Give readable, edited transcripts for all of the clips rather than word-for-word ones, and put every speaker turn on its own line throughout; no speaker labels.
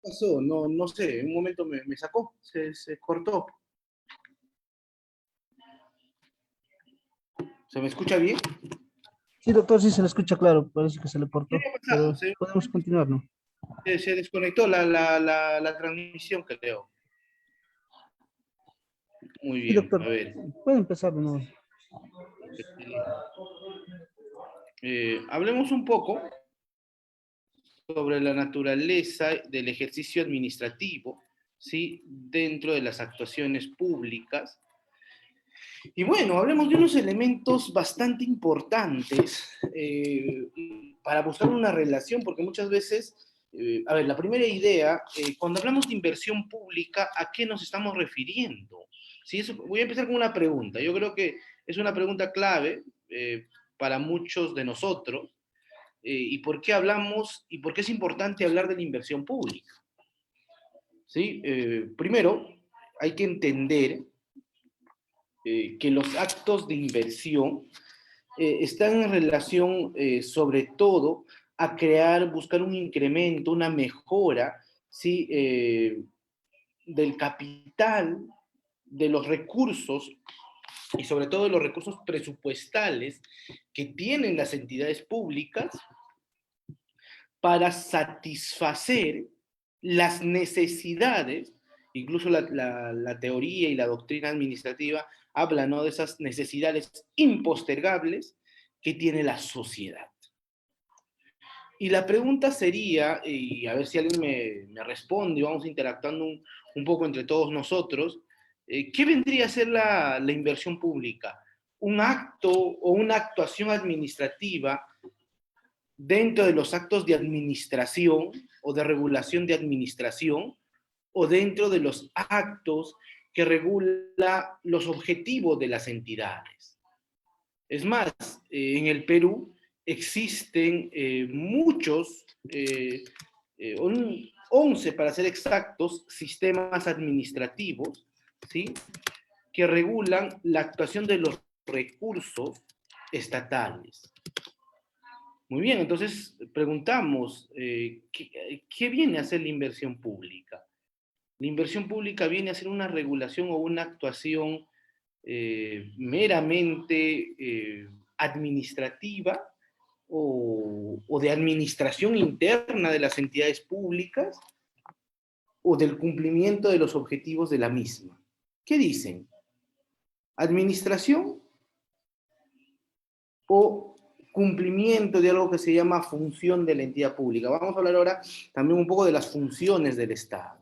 pasó? No, no sé, en un momento me sacó, se cortó. ¿Se me escucha bien?
Sí, doctor, sí se le escucha claro, parece que se le
¿Qué
cortó,
había pasado?
pero podemos continuar, ¿no?
Se desconectó la transmisión, creo. Muy
Sí,
bien,
doctor,
a ver.
puede empezar de nuevo.
Hablemos un poco sobre la naturaleza del ejercicio administrativo, ¿sí? Dentro de las actuaciones públicas. Y bueno, hablemos de unos elementos bastante importantes para buscar una relación, porque muchas veces, a ver, la primera idea, cuando hablamos de inversión pública, ¿a qué nos estamos refiriendo? ¿Sí? Voy a empezar con una pregunta. Yo creo que es una pregunta clave para muchos de nosotros. ¿Y por qué hablamos y por qué es importante hablar de la inversión pública? ¿Sí? Primero, hay que entender que los actos de inversión están en relación sobre todo a crear, buscar un incremento, una mejora, ¿sí? Del capital, de los recursos y sobre todo de los recursos presupuestales que tienen las entidades públicas para satisfacer las necesidades, incluso la teoría y la doctrina administrativa habla, ¿no?, de esas necesidades impostergables que tiene la sociedad. Y la pregunta sería, y a ver si alguien me responde, vamos interactuando un poco entre todos nosotros, ¿qué vendría a ser la inversión pública? ¿Un acto o una actuación administrativa dentro de los actos de administración o de regulación de administración o dentro de los actos que regula los objetivos de las entidades? Es más, en el Perú existen muchos, 11 para ser exactos, sistemas administrativos, ¿sí?, que regulan la actuación de los recursos estatales. Muy bien, entonces preguntamos, ¿qué viene a ser la inversión pública? La inversión pública viene a ser una regulación o una actuación meramente administrativa o de administración interna de las entidades públicas o del cumplimiento de los objetivos de la misma. ¿Qué dicen? ¿Administración o cumplimiento de algo que se llama función de la entidad pública? Vamos a hablar ahora también un poco de las funciones del Estado.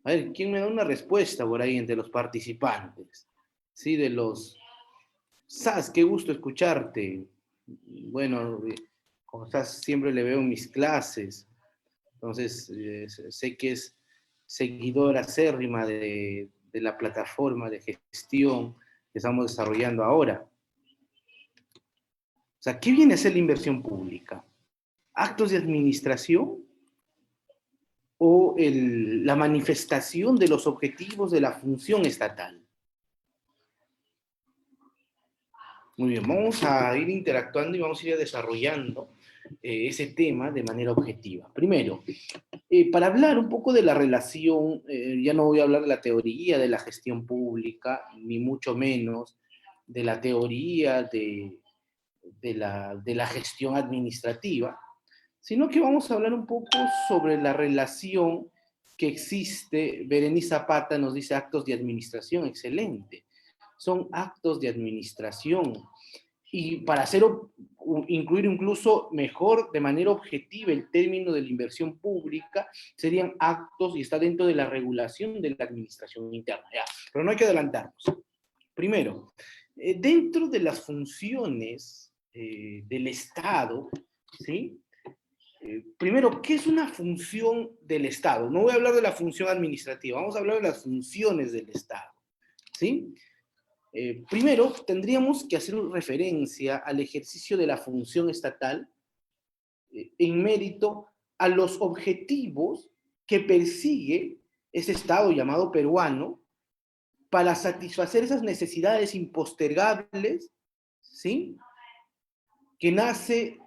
A ver, ¿quién me da una respuesta por ahí entre los participantes? Sí, de los... Sas, qué gusto escucharte. Bueno, como Sas siempre le veo en mis clases, entonces sé que es seguidora acérrima de la plataforma de gestión que estamos desarrollando ahora. O sea, ¿qué viene a ser la inversión pública? ¿Actos de administración o la manifestación de los objetivos de la función estatal? Muy bien, vamos a ir interactuando y vamos a ir desarrollando ese tema de manera objetiva. Primero, para hablar un poco de la relación, ya no voy a hablar de la teoría de la gestión pública, ni mucho menos de la teoría de la gestión administrativa, sino que vamos a hablar un poco sobre la relación que existe. Berenice Zapata nos dice actos de administración, excelente. Son actos de administración. Y para incluir incluso mejor, de manera objetiva, el término de la inversión pública, serían actos y está dentro de la regulación de la administración interna. Ya, pero no hay que adelantarnos. Primero, dentro de las funciones del Estado, ¿sí? Primero, ¿qué es una función del Estado? No voy a hablar de la función administrativa, vamos a hablar de las funciones del Estado, ¿sí? Primero, tendríamos que hacer referencia al ejercicio de la función estatal en mérito a los objetivos que persigue ese Estado llamado peruano para satisfacer esas necesidades impostergables, ¿sí?, que nace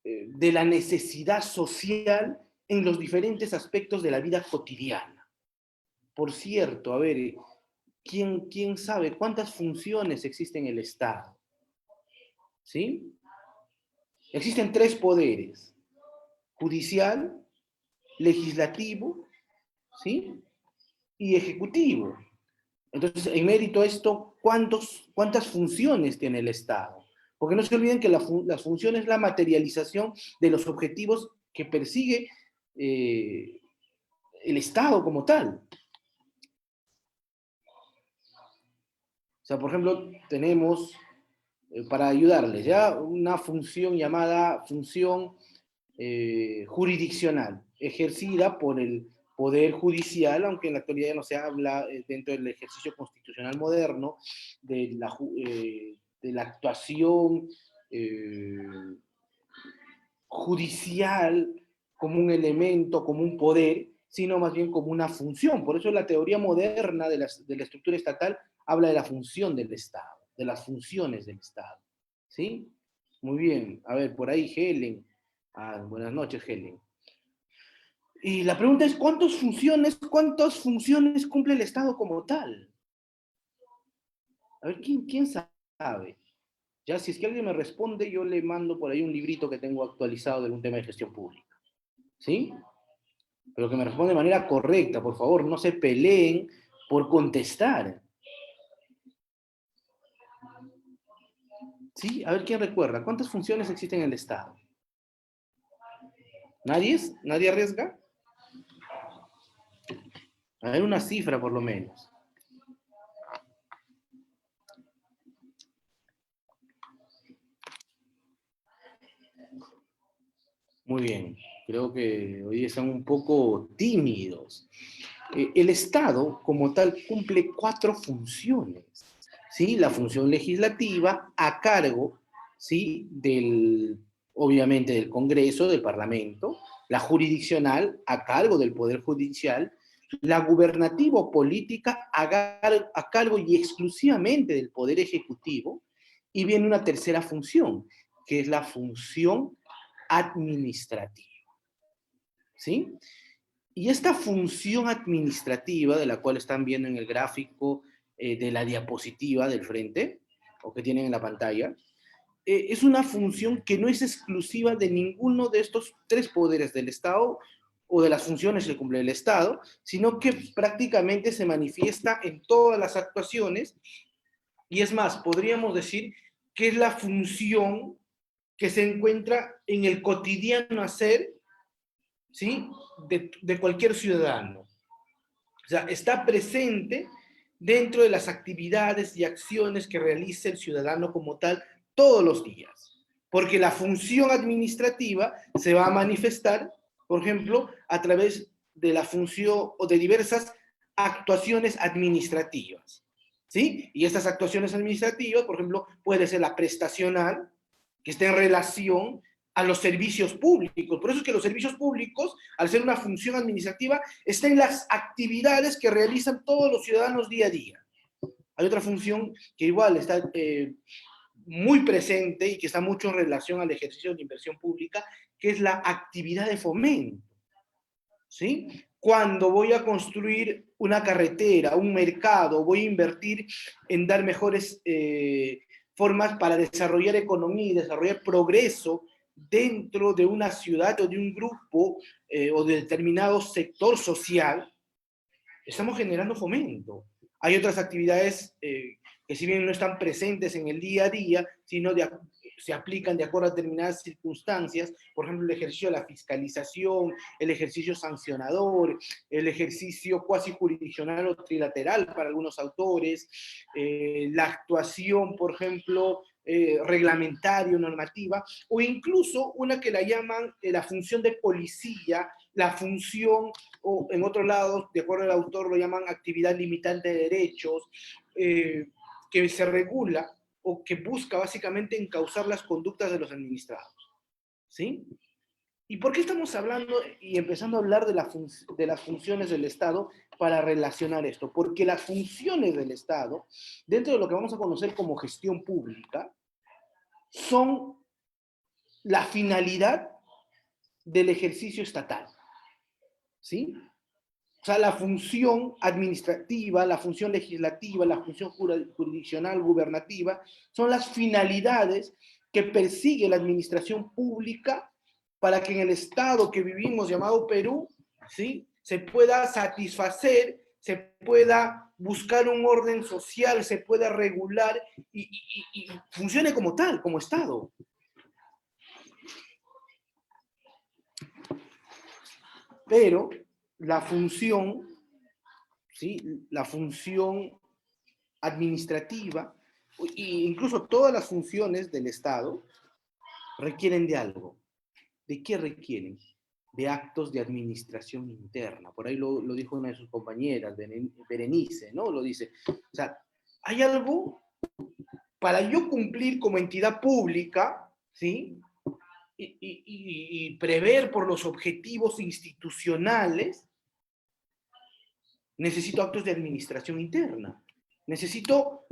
de la necesidad social en los diferentes aspectos de la vida cotidiana. Por cierto, a ver, ¿quién sabe cuántas funciones existen en el Estado? ¿Sí? Existen tres poderes: judicial, legislativo, ¿sí? Y ejecutivo. Entonces, en mérito a esto, ¿cuántas funciones tiene el Estado? Porque no se olviden que la función es la materialización de los objetivos que persigue el Estado como tal. O sea, por ejemplo, tenemos, para ayudarles, ya una función llamada función jurisdiccional, ejercida por el Poder Judicial, aunque en la actualidad ya no se habla dentro del ejercicio constitucional moderno de la actuación judicial como un elemento, como un poder, sino más bien como una función. Por eso la teoría moderna de la estructura estatal habla de la función del Estado, de las funciones del Estado. ¿Sí? Muy bien. A ver, por ahí Helen. Buenas noches, Helen. Y la pregunta es, ¿cuántas funciones cumple el Estado como tal? A ver, ¿quién sabe? Ya, si es que alguien me responde, yo le mando por ahí un librito que tengo actualizado de un tema de gestión pública. ¿Sí? Pero que me responda de manera correcta, por favor, no se peleen por contestar. ¿Sí? A ver quién recuerda. ¿Cuántas funciones existen en el Estado? ¿Nadie arriesga? A ver, una cifra por lo menos. Muy bien, creo que hoy están un poco tímidos. El Estado, como tal, cumple 4 funciones. ¿Sí? La función legislativa a cargo, ¿sí? Obviamente del Congreso, del Parlamento, la jurisdiccional a cargo del Poder Judicial, la gubernativo-política a cargo y exclusivamente del Poder Ejecutivo, y viene una tercera función, que es la función administrativa. ¿Sí? Y esta función administrativa, de la cual están viendo en el gráfico de la diapositiva del frente, o que tienen en la pantalla, es una función que no es exclusiva de ninguno de estos 3 poderes del Estado o de las funciones que cumple el Estado, sino que prácticamente se manifiesta en todas las actuaciones, y es más, podríamos decir que es la función que se encuentra en el cotidiano hacer, ¿sí? de cualquier ciudadano. O sea, está presente dentro de las actividades y acciones que realiza el ciudadano como tal todos los días. Porque la función administrativa se va a manifestar, por ejemplo, a través de la función o de diversas actuaciones administrativas. ¿Sí? Y estas actuaciones administrativas, por ejemplo, puede ser la prestacional, que está en relación a los servicios públicos. Por eso es que los servicios públicos, al ser una función administrativa, están en las actividades que realizan todos los ciudadanos día a día. Hay otra función que igual está muy presente y que está mucho en relación al ejercicio de inversión pública, que es la actividad de fomento. ¿Sí? Cuando voy a construir una carretera, un mercado, voy a invertir en dar mejores formas para desarrollar economía y desarrollar progreso dentro de una ciudad o de un grupo o de determinado sector social, estamos generando fomento. Hay otras actividades que si bien no están presentes en el día a día, sino se aplican de acuerdo a determinadas circunstancias, por ejemplo, el ejercicio de la fiscalización, el ejercicio sancionador, el ejercicio cuasi jurisdiccional o trilateral para algunos autores, la actuación, por ejemplo, reglamentaria o normativa, o incluso una que la llaman la función de policía, la función, o en otro lado, de acuerdo al autor, lo llaman actividad limitante de derechos, que se regula o que busca básicamente encauzar las conductas de los administrados. ¿Sí? ¿Y por qué estamos hablando y empezando a hablar de las funciones del Estado para relacionar esto? Porque las funciones del Estado, dentro de lo que vamos a conocer como gestión pública, son la finalidad del ejercicio estatal, ¿sí? O sea, la función administrativa, la función legislativa, la función jurisdiccional, gubernativa, son las finalidades que persigue la administración pública para que en el estado que vivimos llamado Perú, ¿sí?, se pueda satisfacer, se pueda buscar un orden social, se pueda regular y funcione como tal, como estado. Pero la función, ¿sí?, la función administrativa, e incluso todas las funciones del Estado, requieren de algo. ¿De qué requieren? De actos de administración interna. Por ahí lo dijo una de sus compañeras, Berenice, ¿no? Lo dice. O sea, hay algo para yo cumplir como entidad pública, ¿sí? Y prever por los objetivos institucionales, necesito actos de administración interna. Necesito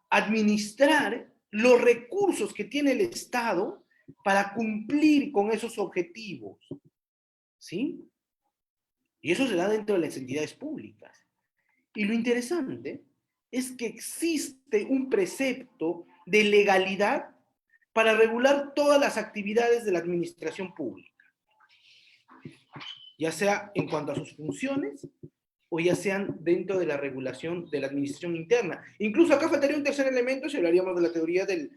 administrar los recursos que tiene el Estado para cumplir con esos objetivos, ¿sí? Y eso se da dentro de las entidades públicas. Y lo interesante es que existe un precepto de legalidad para regular todas las actividades de la administración pública, ya sea en cuanto a sus funciones o ya sean dentro de la regulación de la administración interna. Incluso acá faltaría un tercer elemento si hablaríamos de la teoría de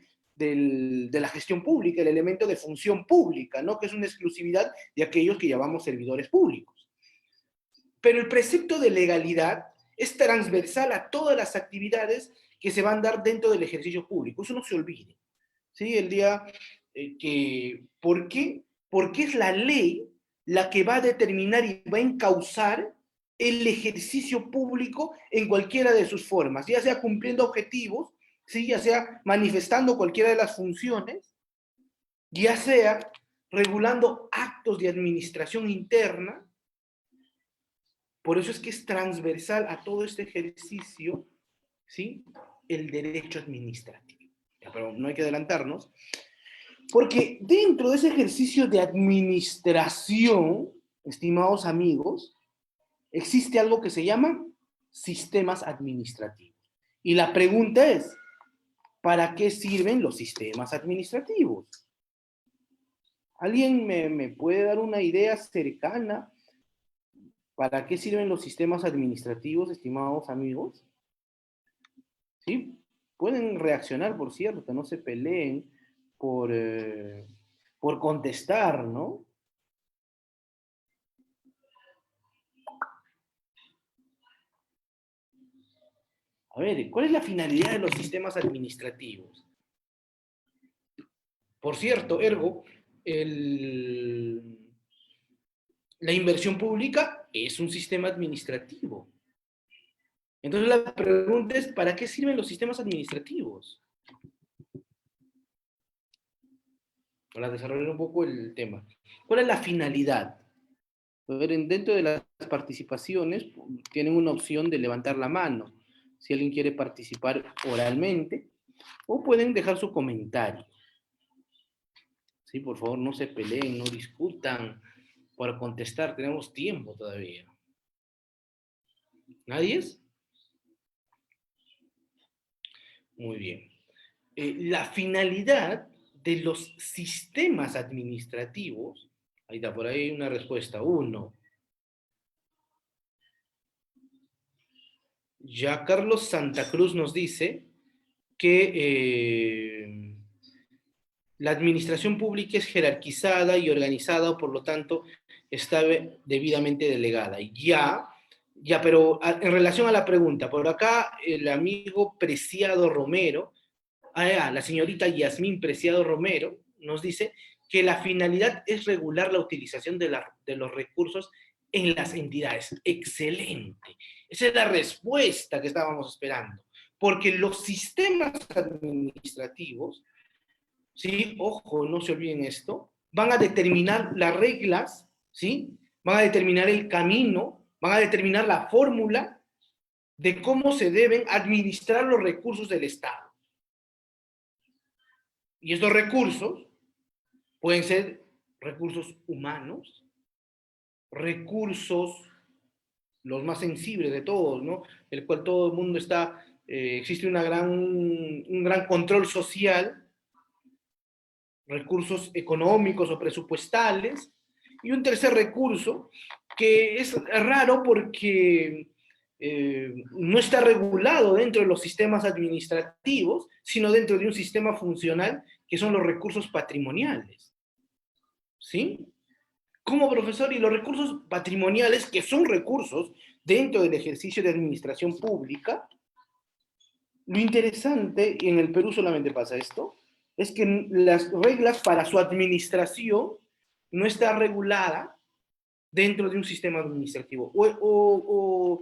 la gestión pública, el elemento de función pública, ¿no?, que es una exclusividad de aquellos que llamamos servidores públicos. Pero el precepto de legalidad es transversal a todas las actividades que se van a dar dentro del ejercicio público. Eso no se olvide. ¿Sí? El día que... ¿Por qué? Porque es la ley la que va a determinar y va a encauzar el ejercicio público en cualquiera de sus formas, ya sea cumpliendo objetivos, ¿sí?, ya sea manifestando cualquiera de las funciones, ya sea regulando actos de administración interna. Por eso es que es transversal a todo este ejercicio, ¿sí?, el derecho administrativo. Ya, pero no hay que adelantarnos, porque dentro de ese ejercicio de administración, estimados amigos, existe algo que se llama sistemas administrativos. Y la pregunta es, ¿para qué sirven los sistemas administrativos? ¿Alguien me puede dar una idea cercana? ¿Para qué sirven los sistemas administrativos, estimados amigos? ¿Sí? Pueden reaccionar, por cierto, no se peleen por contestar, ¿no? A ver, ¿cuál es la finalidad de los sistemas administrativos? Por cierto, ergo, la inversión pública es un sistema administrativo. Entonces la pregunta es, ¿para qué sirven los sistemas administrativos? Para desarrollar un poco el tema. ¿Cuál es la finalidad? A ver, dentro de las participaciones tienen una opción de levantar la mano, si alguien quiere participar oralmente, o pueden dejar su comentario. Sí, por favor, no se peleen, no discutan para contestar, tenemos tiempo todavía. ¿Nadie es? Muy bien. La finalidad de los sistemas administrativos, ahí está, por ahí una respuesta. 1. Ya Carlos Santa Cruz nos dice que la administración pública es jerarquizada y organizada, por lo tanto, está debidamente delegada. Ya, pero en relación a la pregunta, por acá el amigo Preciado Romero, la señorita Yasmín Preciado Romero, nos dice que la finalidad es regular la utilización de los recursos en las entidades. Excelente. Esa es la respuesta que estábamos esperando. Porque los sistemas administrativos, ¿sí?, ojo, no se olviden esto, van a determinar las reglas, ¿sí?, van a determinar el camino, van a determinar la fórmula de cómo se deben administrar los recursos del Estado. Y estos recursos Pueden ser recursos humanos, recursos, los más sensibles de todos, ¿no? El cual todo el mundo está, existe un gran control social, recursos económicos o presupuestales, y un tercer recurso que es raro porque no está regulado dentro de los sistemas administrativos, sino dentro de un sistema funcional que son los recursos patrimoniales. ¿Sí? Como profesor, y los recursos patrimoniales, que son recursos dentro del ejercicio de administración pública, lo interesante, y en el Perú solamente pasa esto, es que las reglas para su administración no está regulada dentro de un sistema administrativo. O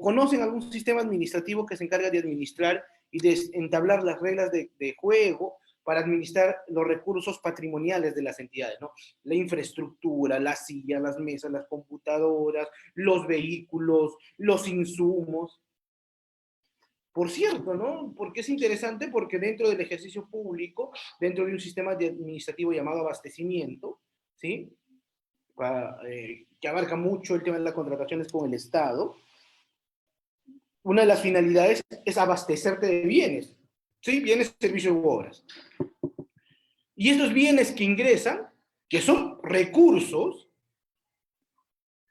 conocen algún sistema administrativo que se encarga de administrar y de entablar las reglas de juego para administrar los recursos patrimoniales de las entidades, ¿no? La infraestructura, las sillas, las mesas, las computadoras, los vehículos, los insumos. Por cierto, ¿no? Porque es interesante, porque dentro del ejercicio público, dentro de un sistema administrativo llamado abastecimiento, ¿sí? Que abarca mucho el tema de las contrataciones con el Estado, una de las finalidades es abastecerte de bienes, ¿sí? Bienes, servicios u obras. Y estos bienes que ingresan, que son recursos,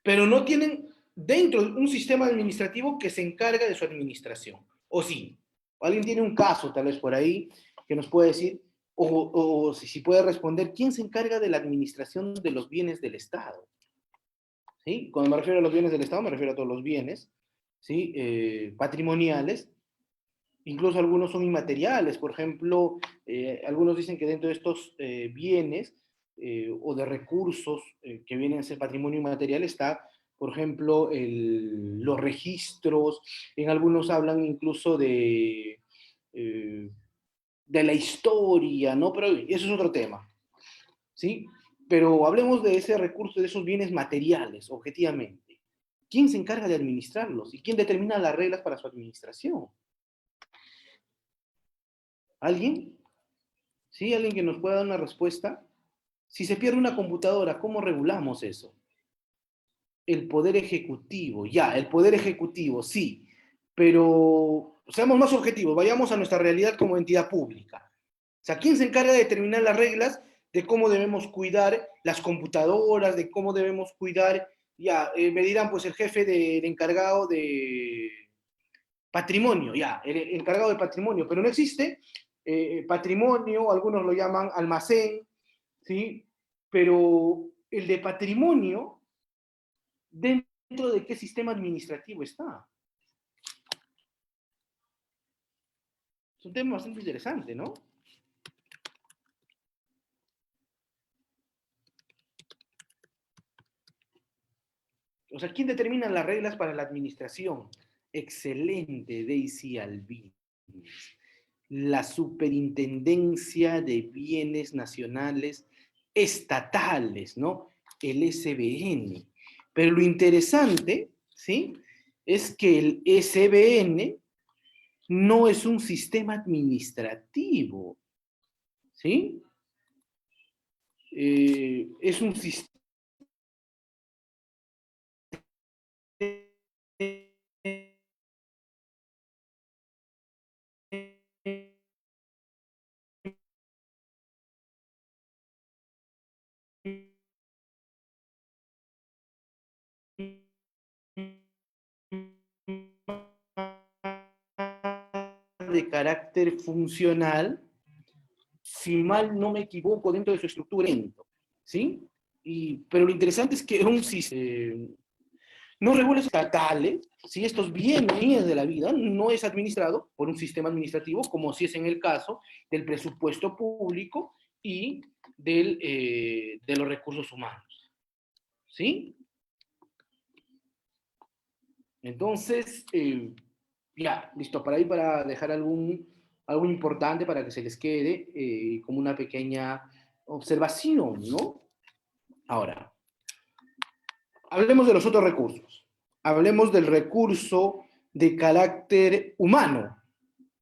pero no tienen dentro de un sistema administrativo que se encarga de su administración. ¿O sí? ¿Alguien tiene un caso tal vez por ahí que nos puede decir, o si puede responder, quién se encarga de la administración de los bienes del Estado? ¿Sí? Cuando me refiero a los bienes del Estado, me refiero a todos los bienes, ¿sí? Patrimoniales, incluso algunos son inmateriales. Por ejemplo, algunos dicen que dentro de estos bienes o de recursos que vienen a ser patrimonio inmaterial está, por ejemplo, los registros. En algunos hablan incluso de la historia, ¿no? Pero eso es otro tema, ¿sí? Pero hablemos de ese recurso, de esos bienes materiales, objetivamente. ¿Quién se encarga de administrarlos? ¿Y quién determina las reglas para su administración? ¿Alguien? ¿Sí? ¿Alguien que nos pueda dar una respuesta? Si se pierde una computadora, ¿cómo regulamos eso? El poder ejecutivo, ya, el poder ejecutivo, sí, pero seamos más objetivos, vayamos a nuestra realidad como entidad pública. O sea, ¿quién se encarga de determinar las reglas de cómo debemos cuidar las computadoras, de cómo debemos cuidar, ya, me dirán, pues el jefe del encargado de patrimonio, ya, el encargado de patrimonio, pero no existe patrimonio, algunos lo llaman almacén, ¿sí? Pero el de patrimonio, ¿dentro de qué sistema administrativo está? Es un tema bastante interesante, ¿no? O sea, ¿quién determina las reglas para la administración? Excelente, Daisy Alvin. La Superintendencia de Bienes Nacionales Estatales, ¿no? El SBN. Pero lo interesante, ¿sí? Es que el SBN no es un sistema administrativo, ¿sí? Es un sistema de carácter funcional, si mal no me equivoco, dentro de su estructura, ¿sí? Pero lo interesante es que un sistema no regula estatales, si estos bienes de la vida no es administrado por un sistema administrativo, como si es en el caso del presupuesto público y de los recursos humanos. ¿Sí? Entonces, ya, listo, para ahí, para dejar algo importante para que se les quede como una pequeña observación, ¿no? Ahora, hablemos de los otros recursos. Hablemos del recurso de carácter humano,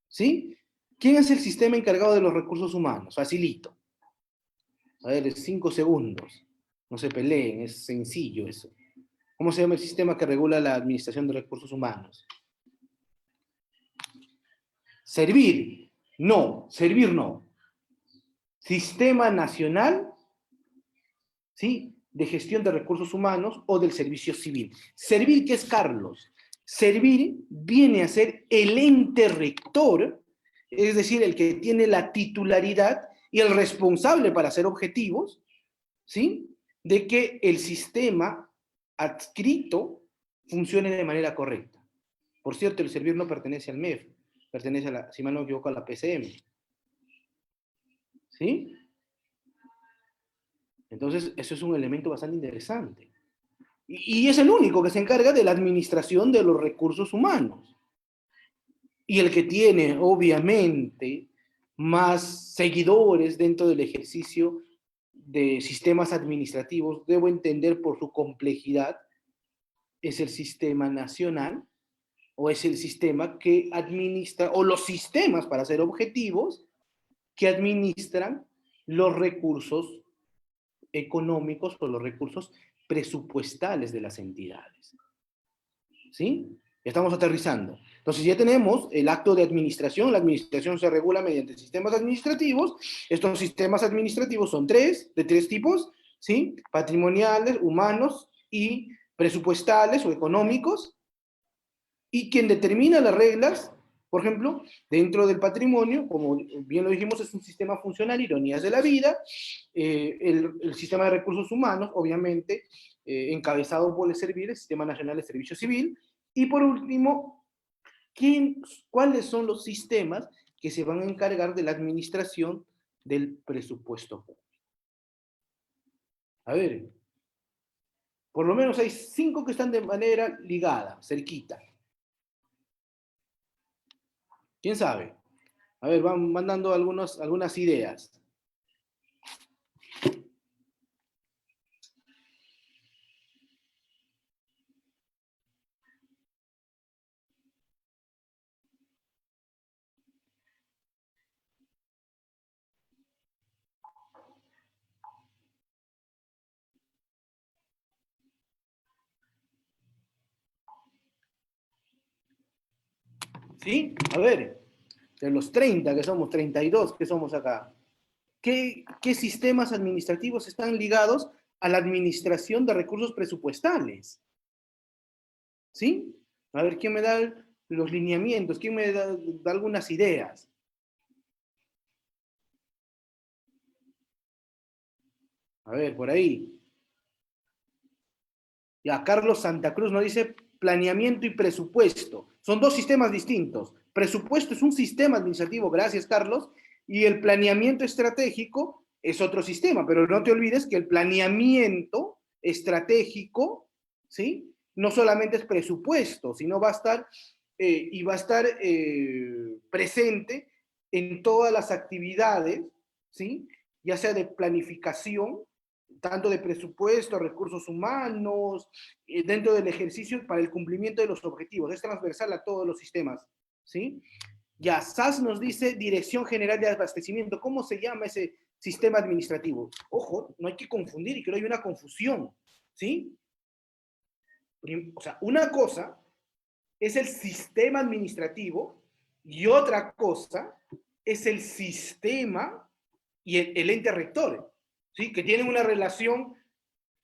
¿sí? ¿Quién es el sistema encargado de los recursos humanos? Facilito. A ver, 5 segundos. No se peleen, es sencillo eso. ¿Cómo se llama el sistema que regula la administración de recursos humanos? Servir. No, servir no. Sistema Nacional, ¿sí?, de Gestión de Recursos Humanos o del Servicio Civil. Servir, ¿qué es, Carlos? Servir viene a ser el ente rector, es decir, el que tiene la titularidad y el responsable para hacer objetivos, ¿sí?, de que el sistema adscrito funcione de manera correcta. Por cierto, el servir no pertenece al MEF, pertenece a la, si mal no me equivoco, a la PCM. ¿Sí? Entonces, eso es un elemento bastante interesante. Y es el único que se encarga de la administración de los recursos humanos. Y el que tiene, obviamente, más seguidores dentro del ejercicio de sistemas administrativos, debo entender por su complejidad, es el sistema nacional, o es el sistema que administra, o los sistemas, para ser objetivos, que administran los recursos económicos o los recursos presupuestales de las entidades. ¿Sí? Ya estamos aterrizando. Entonces ya tenemos el acto de administración. La administración se regula mediante sistemas administrativos. Estos sistemas administrativos son de tres tipos, ¿sí? Patrimoniales, humanos y presupuestales o económicos. Y quien determina las reglas, por ejemplo, dentro del patrimonio, como bien lo dijimos, es un sistema funcional, ironías de la vida, el sistema de recursos humanos, obviamente, encabezado por el SERVIR, el Sistema Nacional de Servicio Civil, y por último, ¿cuáles son los sistemas que se van a encargar de la administración del presupuesto público? A ver, por lo menos hay 5 que están de manera ligada, cerquita. ¿Quién sabe? A ver, van mandando algunas ideas. ¿Sí? A ver, de los 30 que somos, 32 que somos acá, ¿qué sistemas administrativos están ligados a la administración de recursos presupuestales? ¿Sí? A ver, ¿quién me da los lineamientos? ¿Quién me da algunas ideas? A ver, por ahí. Ya, Carlos Santa Cruz nos dice planeamiento y presupuesto. Son dos sistemas distintos. Presupuesto es un sistema administrativo, gracias Carlos, y el planeamiento estratégico es otro sistema, pero no te olvides que el planeamiento estratégico, ¿sí?, no solamente es presupuesto, sino va a estar presente en todas las actividades, ¿sí?, ya sea de planificación, tanto de presupuesto, recursos humanos, dentro del ejercicio para el cumplimiento de los objetivos. Es transversal a todos los sistemas, ¿sí? Ya, SAS nos dice Dirección General de Abastecimiento. ¿Cómo se llama ese sistema administrativo? Ojo, no hay que confundir y que no hay una confusión, ¿sí? O sea, una cosa es el sistema administrativo y otra cosa es el sistema y el ente rector, ¿sí?, que tienen una relación,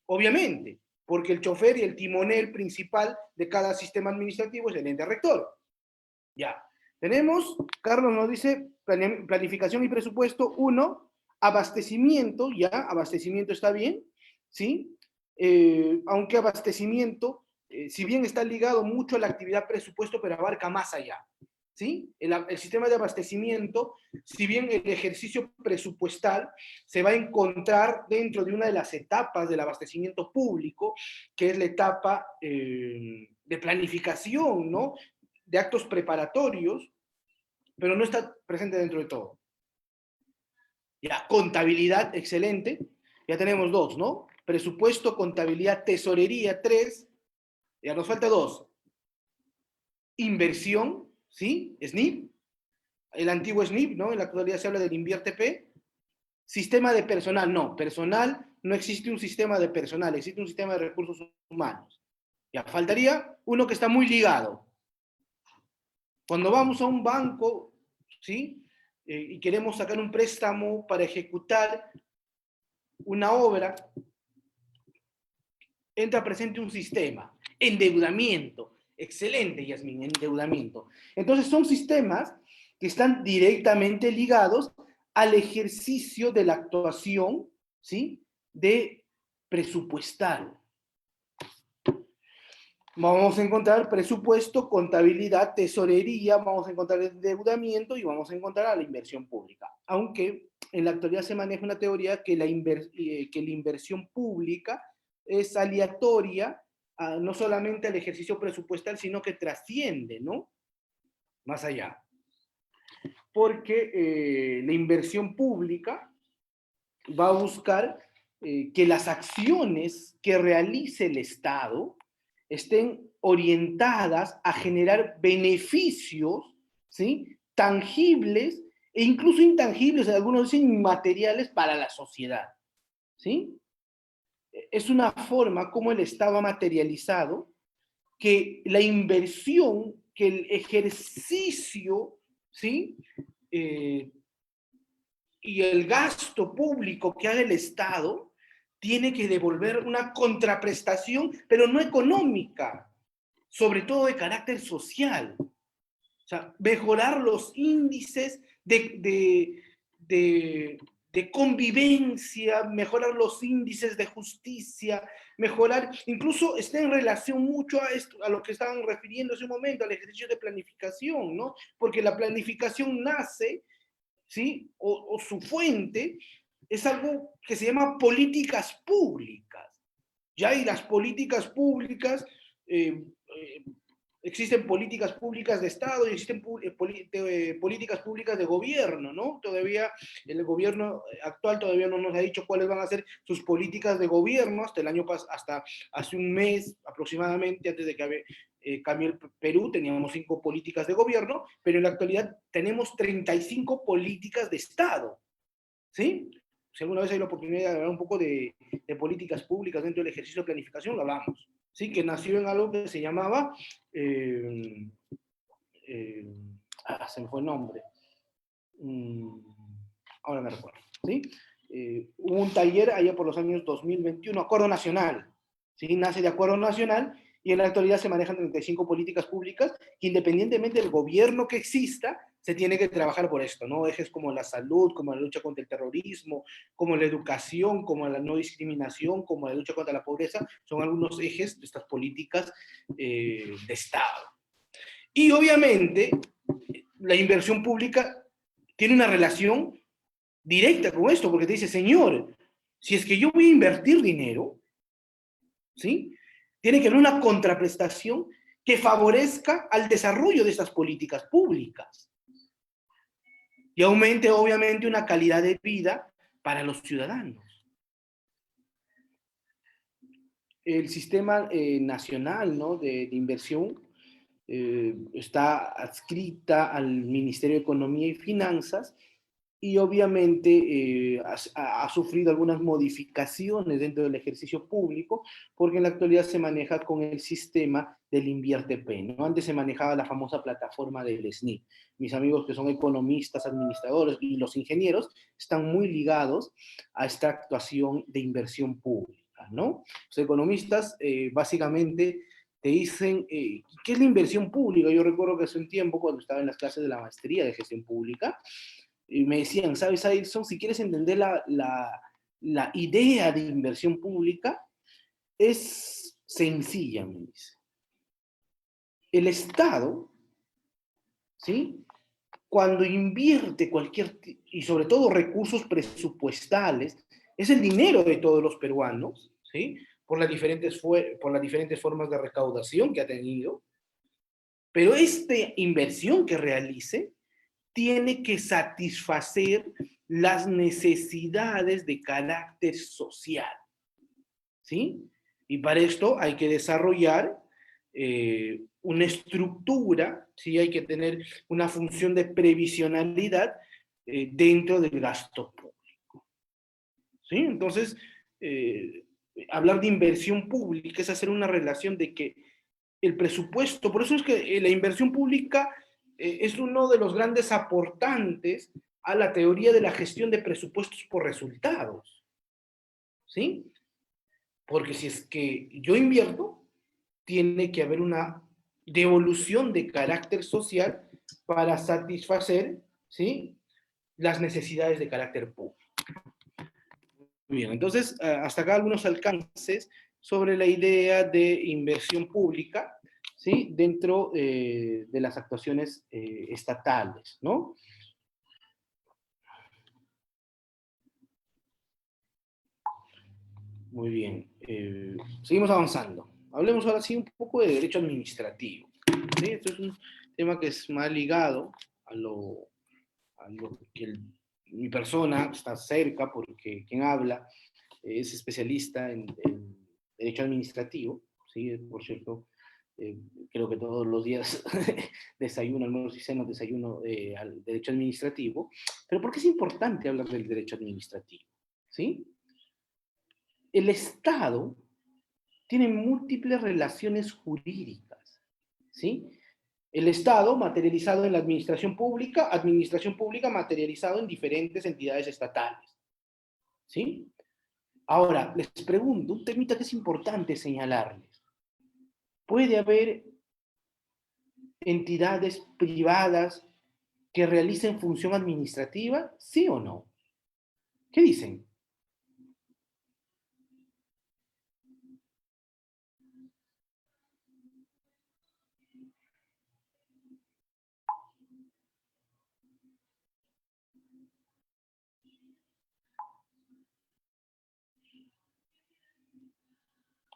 obviamente, porque el chofer y el timonel principal de cada sistema administrativo es el ente rector. Ya. Tenemos, Carlos nos dice, planificación y presupuesto. 1, abastecimiento, ya, abastecimiento está bien, ¿sí? Aunque abastecimiento, si bien está ligado mucho a la actividad presupuesto, pero abarca más allá, ¿sí? El sistema de abastecimiento, si bien el ejercicio presupuestal se va a encontrar dentro de una de las etapas del abastecimiento público, que es la etapa de planificación, ¿no?, de actos preparatorios, pero no está presente dentro de todo. Ya, contabilidad, excelente. Ya tenemos 2, ¿no? Presupuesto, contabilidad, tesorería, 3. Ya nos falta 2. Inversión, ¿sí? SNIP. El antiguo SNIP, ¿no? En la actualidad se habla del Invierte P. Sistema de personal, no, personal, no existe un sistema de personal, existe un sistema de recursos humanos. Ya faltaría uno que está muy ligado. Cuando vamos a un banco, ¿sí? Y queremos sacar un préstamo para ejecutar una obra, entra presente un sistema, endeudamiento. Excelente, Yasmin, endeudamiento. Entonces son sistemas que están directamente ligados al ejercicio de la actuación, ¿sí? De presupuestal. Vamos a encontrar presupuesto, contabilidad, tesorería, vamos a encontrar endeudamiento y vamos a encontrar a la inversión pública. Aunque en la actualidad se maneja una teoría que la inversión pública es aleatoria, no solamente al ejercicio presupuestal, sino que trasciende, ¿no? Más allá. Porque la inversión pública va a buscar que las acciones que realice el Estado estén orientadas a generar beneficios, ¿sí? Tangibles e incluso intangibles, algunos dicen inmateriales para la sociedad, ¿sí? Es una forma como el Estado ha materializado que la inversión, que el ejercicio, ¿sí? Y el gasto público que haga el Estado tiene que devolver una contraprestación, pero no económica, sobre todo de carácter social. O sea, mejorar los índices de convivencia, mejorar los índices de justicia, mejorar, incluso está en relación mucho a esto, a lo que estaban refiriendo hace un momento, al ejercicio de planificación, ¿no? Porque la planificación nace, ¿sí? O su fuente es algo que se llama políticas públicas. Ya, y las políticas públicas, eh, eh, existen políticas públicas de Estado y existen políticas públicas de gobierno, ¿no? Todavía el gobierno actual todavía no nos ha dicho cuáles van a ser sus políticas de gobierno hasta el año hasta hace un mes aproximadamente, antes de que cambió el Perú, teníamos 5 políticas de gobierno, pero en la actualidad tenemos 35 políticas de Estado, ¿sí? Si alguna vez hay la oportunidad de hablar un poco de políticas públicas dentro del ejercicio de planificación, lo hablamos. ¿Sí? Que nació en algo que se llamaba, eh, eh, se me fue el nombre, mm, ahora me recuerdo, ¿sí? Hubo un taller allá por los años 2021, Acuerdo Nacional, ¿sí? Nace de Acuerdo Nacional y en la actualidad se manejan 35 políticas públicas que independientemente del gobierno que exista, se tiene que trabajar por esto, ¿no? Ejes como la salud, como la lucha contra el terrorismo, como la educación, como la no discriminación, como la lucha contra la pobreza, son algunos ejes de estas políticas de Estado. Y obviamente la inversión pública tiene una relación directa con esto, porque te dice, señor, si es que yo voy a invertir dinero, ¿sí? Tiene que haber una contraprestación que favorezca al desarrollo de estas políticas públicas y aumente obviamente una calidad de vida para los ciudadanos. El sistema nacional, ¿no? de inversión está adscrita al Ministerio de Economía y Finanzas y obviamente ha sufrido algunas modificaciones dentro del ejercicio público, porque en la actualidad se maneja con el sistema del Invierte-P, ¿no? Antes se manejaba la famosa plataforma del SNI. Mis amigos que son economistas, administradores y los ingenieros están muy ligados a esta actuación de inversión pública, ¿no? Los economistas básicamente te dicen, ¿qué es la inversión pública? Yo recuerdo que hace un tiempo, cuando estaba en las clases de la maestría de gestión pública, y me decían, ¿sabes, Ailson? Si quieres entender la idea de inversión pública, es sencilla, me dice. El Estado, ¿sí? Cuando invierte cualquier, y sobre todo recursos presupuestales, es el dinero de todos los peruanos, ¿sí? Por las diferentes formas de recaudación que ha tenido, pero esta inversión que realice tiene que satisfacer las necesidades de carácter social, ¿sí? Y para esto hay que desarrollar una estructura, ¿sí? Hay que tener una función de previsionalidad dentro del gasto público. ¿sí? Entonces, hablar de inversión pública es hacer una relación de que el presupuesto, por eso es que la inversión pública es uno de los grandes aportantes a la teoría de la gestión de presupuestos por resultados, ¿sí? Porque si es que yo invierto, tiene que haber una devolución de carácter social para satisfacer, ¿sí?, las necesidades de carácter público. Muy bien, entonces, hasta acá algunos alcances sobre la idea de inversión pública, ¿sí?, dentro de las actuaciones estatales, ¿no? Muy bien, seguimos avanzando. Hablemos ahora sí un poco de derecho administrativo, ¿sí? Esto es un tema que es más ligado a lo que mi persona está cerca, porque quien habla es especialista en derecho administrativo, ¿sí? Por cierto, creo que todos los días desayuno, almuerzo y cena, desayuno al derecho administrativo. Pero ¿por qué es importante hablar del derecho administrativo? ¿Sí? El Estado tiene múltiples relaciones jurídicas, ¿sí? El Estado materializado en la administración pública materializado en diferentes entidades estatales, ¿sí? Ahora, les pregunto, un temita que es importante señalarles. ¿Puede haber entidades privadas que realicen función administrativa? ¿Sí o no? ¿Qué dicen?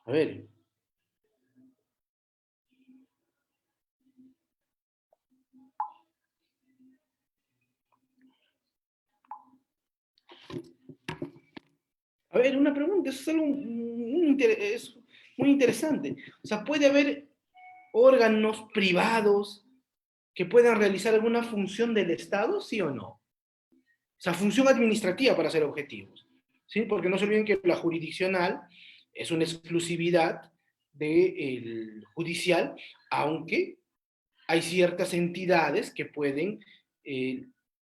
A ver, una pregunta, eso es algo es muy interesante. O sea, ¿puede haber órganos privados que puedan realizar alguna función del Estado, sí o no? O sea, función administrativa para ser objetivos, ¿sí? Porque no se olviden que la jurisdiccional es una exclusividad del judicial, aunque hay ciertas entidades que pueden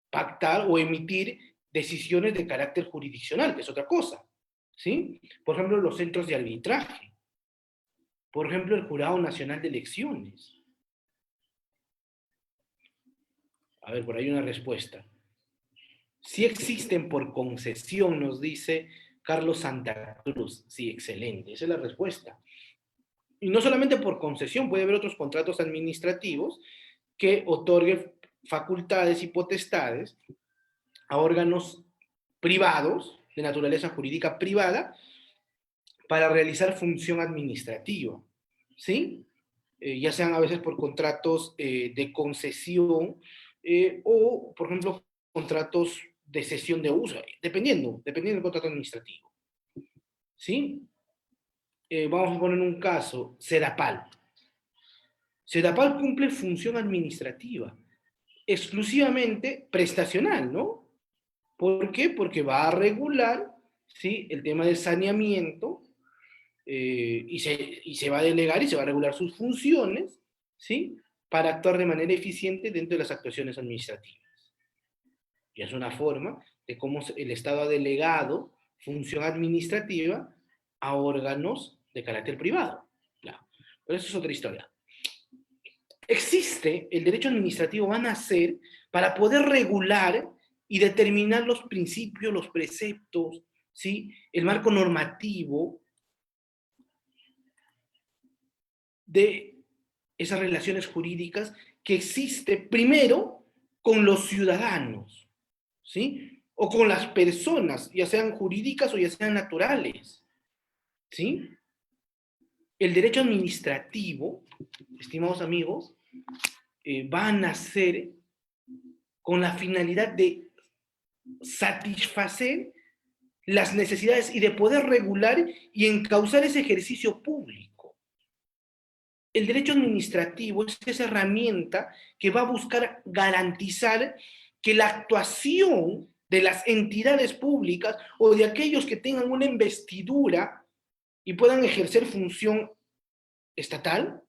pactar o emitir decisiones de carácter jurisdiccional, que es otra cosa, ¿sí? Por ejemplo, los centros de arbitraje, por ejemplo, el Jurado Nacional de Elecciones. A ver, por ahí una respuesta. Sí existen por concesión, nos dice Carlos Santa Cruz. Sí, excelente, esa es la respuesta. Y no solamente por concesión, puede haber otros contratos administrativos que otorguen facultades y potestades a órganos privados, de naturaleza jurídica privada, para realizar función administrativa, ¿sí? Ya sean a veces por contratos de concesión o, por ejemplo, contratos de cesión de uso, dependiendo del contrato administrativo, ¿sí? Vamos a poner un caso, Sedapal. Sedapal cumple función administrativa, exclusivamente prestacional, ¿no? ¿Por qué? Porque va a regular, ¿sí?, el tema del saneamiento y se va a delegar y se va a regular sus funciones, ¿sí?, para actuar de manera eficiente dentro de las actuaciones administrativas. Y es una forma de cómo el Estado ha delegado función administrativa a órganos de carácter privado. Claro. Pero eso es otra historia. Existe, el derecho administrativo va a nacer para poder regular y determinar los principios, los preceptos, ¿sí?, el marco normativo de esas relaciones jurídicas que existe primero con los ciudadanos, ¿sí?, o con las personas, ya sean jurídicas o ya sean naturales, ¿sí? El derecho administrativo, estimados amigos, va a nacer con la finalidad de satisfacer las necesidades y de poder regular y encauzar ese ejercicio público. El derecho administrativo es esa herramienta que va a buscar garantizar que la actuación de las entidades públicas o de aquellos que tengan una investidura y puedan ejercer función estatal,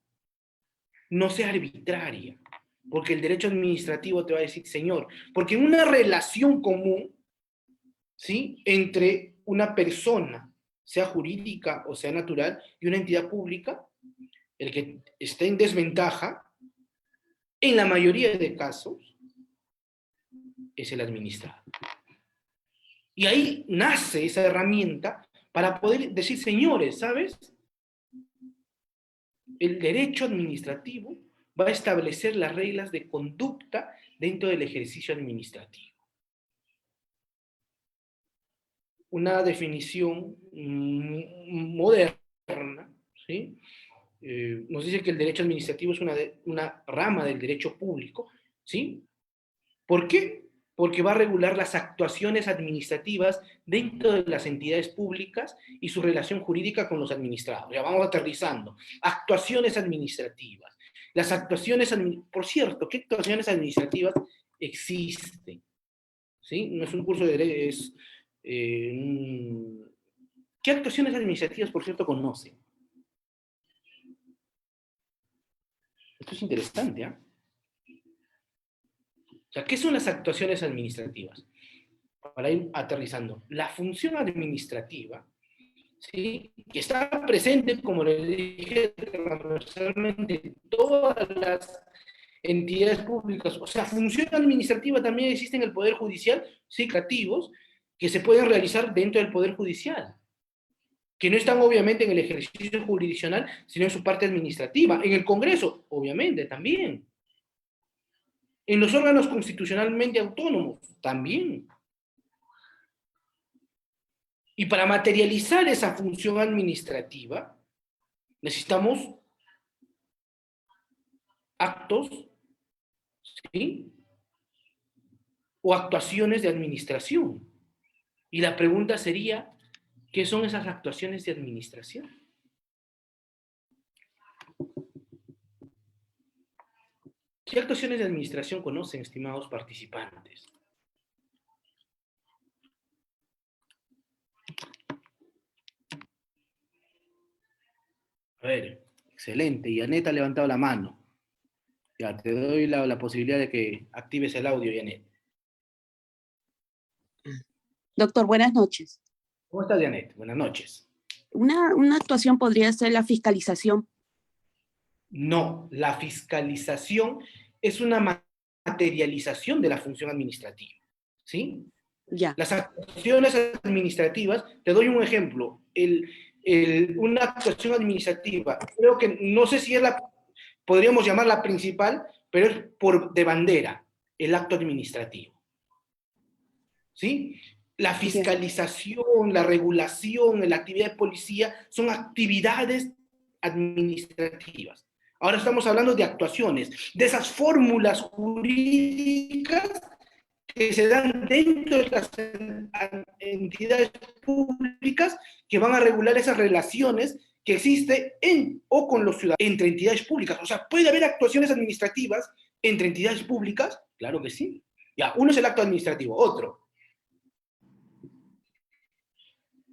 no sea arbitraria, porque el derecho administrativo te va a decir, señor, porque en una relación común, ¿sí?, entre una persona, sea jurídica o sea natural, y una entidad pública, el que está en desventaja, en la mayoría de casos, es el administrado. Y ahí nace esa herramienta para poder decir, señores, ¿sabes? El derecho administrativo va a establecer las reglas de conducta dentro del ejercicio administrativo. Una definición moderna, ¿sí? Nos dice que el derecho administrativo es una rama del derecho público, ¿sí? ¿Por qué? Porque va a regular las actuaciones administrativas dentro de las entidades públicas y su relación jurídica con los administrados. Ya vamos aterrizando. Actuaciones administrativas. Las actuaciones, por cierto, ¿qué actuaciones administrativas existen? ¿Sí? No es un curso de derecho, es... ¿qué actuaciones administrativas, por cierto, conocen? Esto es interesante, ¿ah? O sea, ¿qué son las actuaciones administrativas? Para ir aterrizando. La función administrativa, ¿sí?, que está presente, como le dije, transversalmente en todas las entidades públicas. O sea, función administrativa también existe en el Poder Judicial, sí, creativos, que se pueden realizar dentro del Poder Judicial, que no están obviamente en el ejercicio jurisdiccional, sino en su parte administrativa. En el Congreso, obviamente, también. En los órganos constitucionalmente autónomos, también. Y para materializar esa función administrativa, necesitamos actos, ¿sí?, o actuaciones de administración. Y la pregunta sería, ¿qué son esas actuaciones de administración? ¿Qué actuaciones de administración conocen, estimados participantes? A ver, excelente. Yanet ha levantado la mano. Ya, te doy la posibilidad de que actives el audio, Yanet.
Doctor, buenas noches.
¿Cómo estás, Yanet? Buenas noches.
Una actuación podría ser la fiscalización.
No, la fiscalización es una materialización de la función administrativa, ¿sí?
Ya.
Las actuaciones administrativas, te doy un ejemplo, una actuación administrativa, creo que, no sé si es podríamos llamarla principal, pero es de bandera, el acto administrativo, ¿sí? La fiscalización, la regulación, la actividad de policía son actividades administrativas. Ahora estamos hablando de actuaciones, de esas fórmulas jurídicas que se dan dentro de las entidades públicas que van a regular esas relaciones que existen en o con los ciudadanos, entre entidades públicas. O sea, ¿puede haber actuaciones administrativas entre entidades públicas? Claro que sí. Ya, uno es el acto administrativo, otro.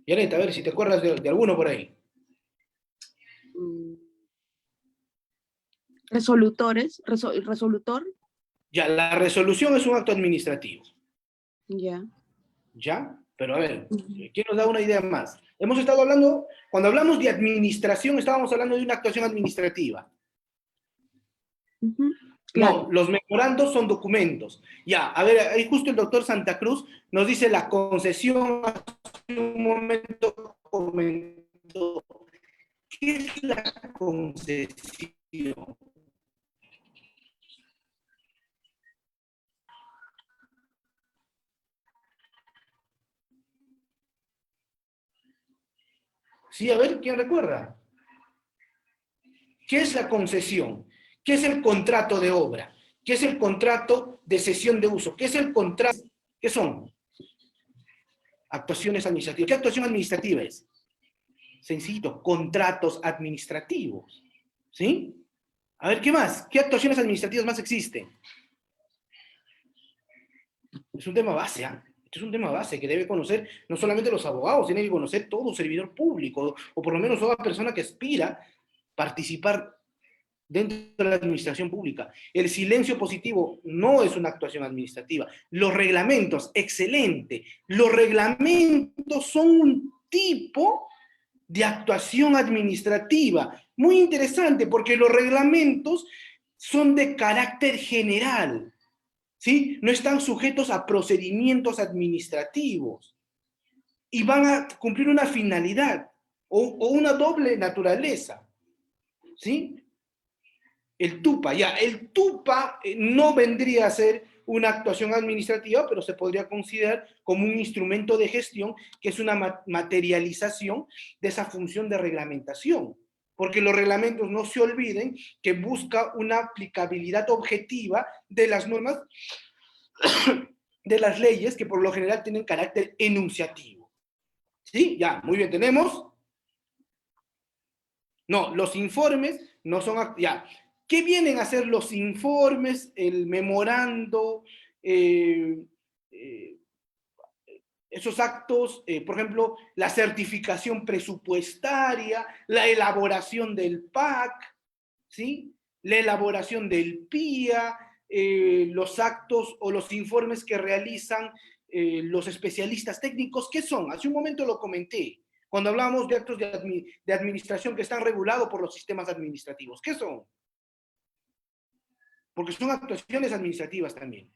Yanet, a ver si te acuerdas de alguno por ahí.
Resolutor.
Ya, la resolución es un acto administrativo.
Ya.
¿Ya? Pero a ver, ¿quién nos da una idea más? Hemos estado hablando, cuando hablamos de administración, estábamos hablando de una actuación administrativa.
Claro.
No, los memorandos son documentos. Ya, a ver, ahí justo el doctor Santa Cruz nos dice la concesión, hace un momento comentó, ¿qué es la concesión? Sí, a ver, ¿quién recuerda? ¿Qué es la concesión? ¿Qué es el contrato de obra? ¿Qué es el contrato de cesión de uso? ¿Qué es el contrato? ¿Qué son? Actuaciones administrativas. ¿Qué actuación administrativa es? Sencillito, contratos administrativos. ¿Sí? A ver, ¿qué más? ¿Qué actuaciones administrativas más existen? Es un tema base, ¿eh? Este es un tema base que debe conocer no solamente los abogados, tiene que conocer todo servidor público, o por lo menos toda persona que aspira a participar dentro de la administración pública. El silencio positivo no es una actuación administrativa. Los reglamentos, excelente. Los reglamentos son un tipo de actuación administrativa. Muy interesante, porque los reglamentos son de carácter general, ¿sí? No están sujetos a procedimientos administrativos y van a cumplir una finalidad o una doble naturaleza, ¿sí? El TUPA, ya, el TUPA no vendría a ser una actuación administrativa, pero se podría considerar como un instrumento de gestión que es una materialización de esa función de reglamentación. Porque los reglamentos, no se olviden, que busca una aplicabilidad objetiva de las normas, de las leyes, que por lo general tienen carácter enunciativo. ¿Sí? Ya, muy bien, ¿tenemos? No, los informes no son... Ya, ¿qué vienen a ser los informes, el memorando, esos actos, por ejemplo, la certificación presupuestaria, la elaboración del PAC, ¿sí? La elaboración del PIA, los actos o los informes que realizan los especialistas técnicos? ¿Qué son? Hace un momento lo comenté, cuando hablamos de actos de administración que están regulados por los sistemas administrativos. ¿Qué son? Porque son actuaciones administrativas también.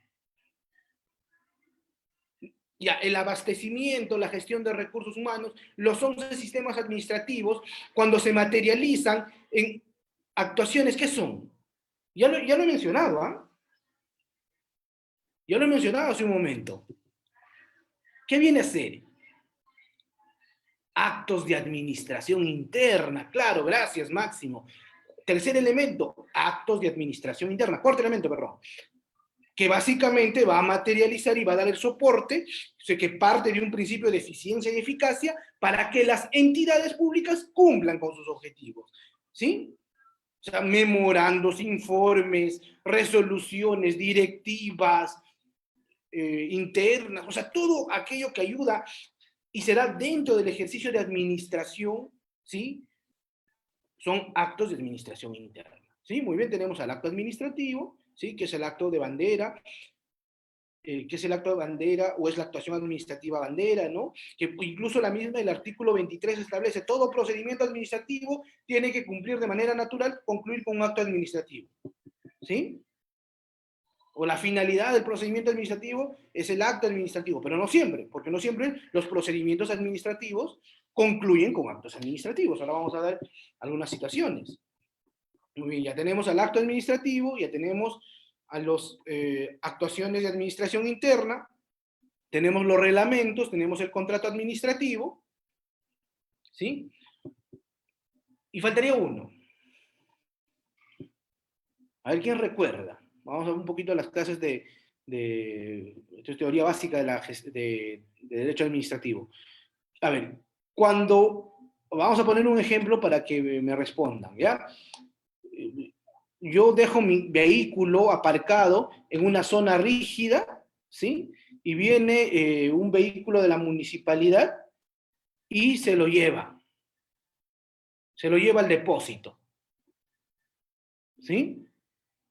Ya, el abastecimiento, la gestión de recursos humanos, los 11 sistemas administrativos, cuando se materializan en actuaciones, ¿qué son? Ya lo he mencionado, ¿ah? Ya lo he mencionado hace un momento. ¿Qué viene a ser? Actos de administración interna. Claro, gracias, Máximo. Tercer elemento, actos de administración interna. Cuarto elemento, perdón, que básicamente va a materializar y va a dar el soporte, o sea, que parte de un principio de eficiencia y eficacia para que las entidades públicas cumplan con sus objetivos, ¿sí? O sea, memorandos, informes, resoluciones, directivas internas, o sea, todo aquello que ayuda y será dentro del ejercicio de administración, ¿sí? Son actos de administración interna, ¿sí? Muy bien, tenemos al acto administrativo, ¿sí? Que es el acto de bandera, que es el acto de bandera, o es la actuación administrativa bandera, ¿no? Que incluso la misma, el artículo 23 establece, todo procedimiento administrativo tiene que cumplir de manera natural, concluir con un acto administrativo, ¿sí? O la finalidad del procedimiento administrativo es el acto administrativo, pero no siempre, porque no siempre los procedimientos administrativos concluyen con actos administrativos. Ahora vamos a ver algunas situaciones. Muy bien, ya tenemos al acto administrativo, ya tenemos a las actuaciones de administración interna, tenemos los reglamentos, tenemos el contrato administrativo, ¿sí? Y faltaría uno. A ver quién recuerda. Vamos a ver un poquito las clases de teoría básica de derecho administrativo. A ver, cuando, vamos a poner un ejemplo para que me respondan, ¿ya? Yo dejo mi vehículo aparcado en una zona rígida, ¿sí? Y viene un vehículo de la municipalidad y se lo lleva al depósito, ¿sí?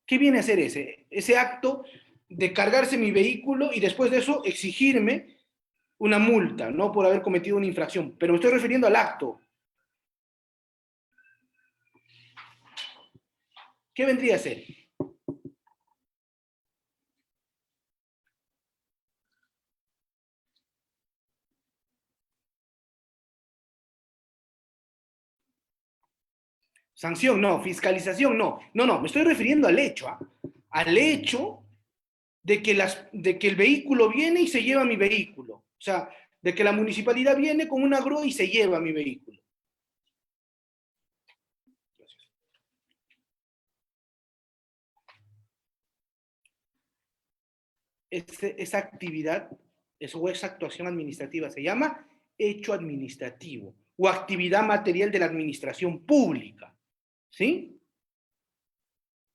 ¿Qué viene a hacer ese acto de cargarse mi vehículo y después de eso exigirme una multa, ¿no? Por haber cometido una infracción? Pero me estoy refiriendo al acto. ¿Qué vendría a ser? Sanción, no. Fiscalización, no. No, me estoy refiriendo al hecho, ¿ah? Al hecho de que el vehículo viene y se lleva mi vehículo. O sea, de que la municipalidad viene con una grúa y se lleva mi vehículo. Gracias. Esa actividad, esa actuación administrativa se llama hecho administrativo o actividad material de la administración pública. ¿Sí?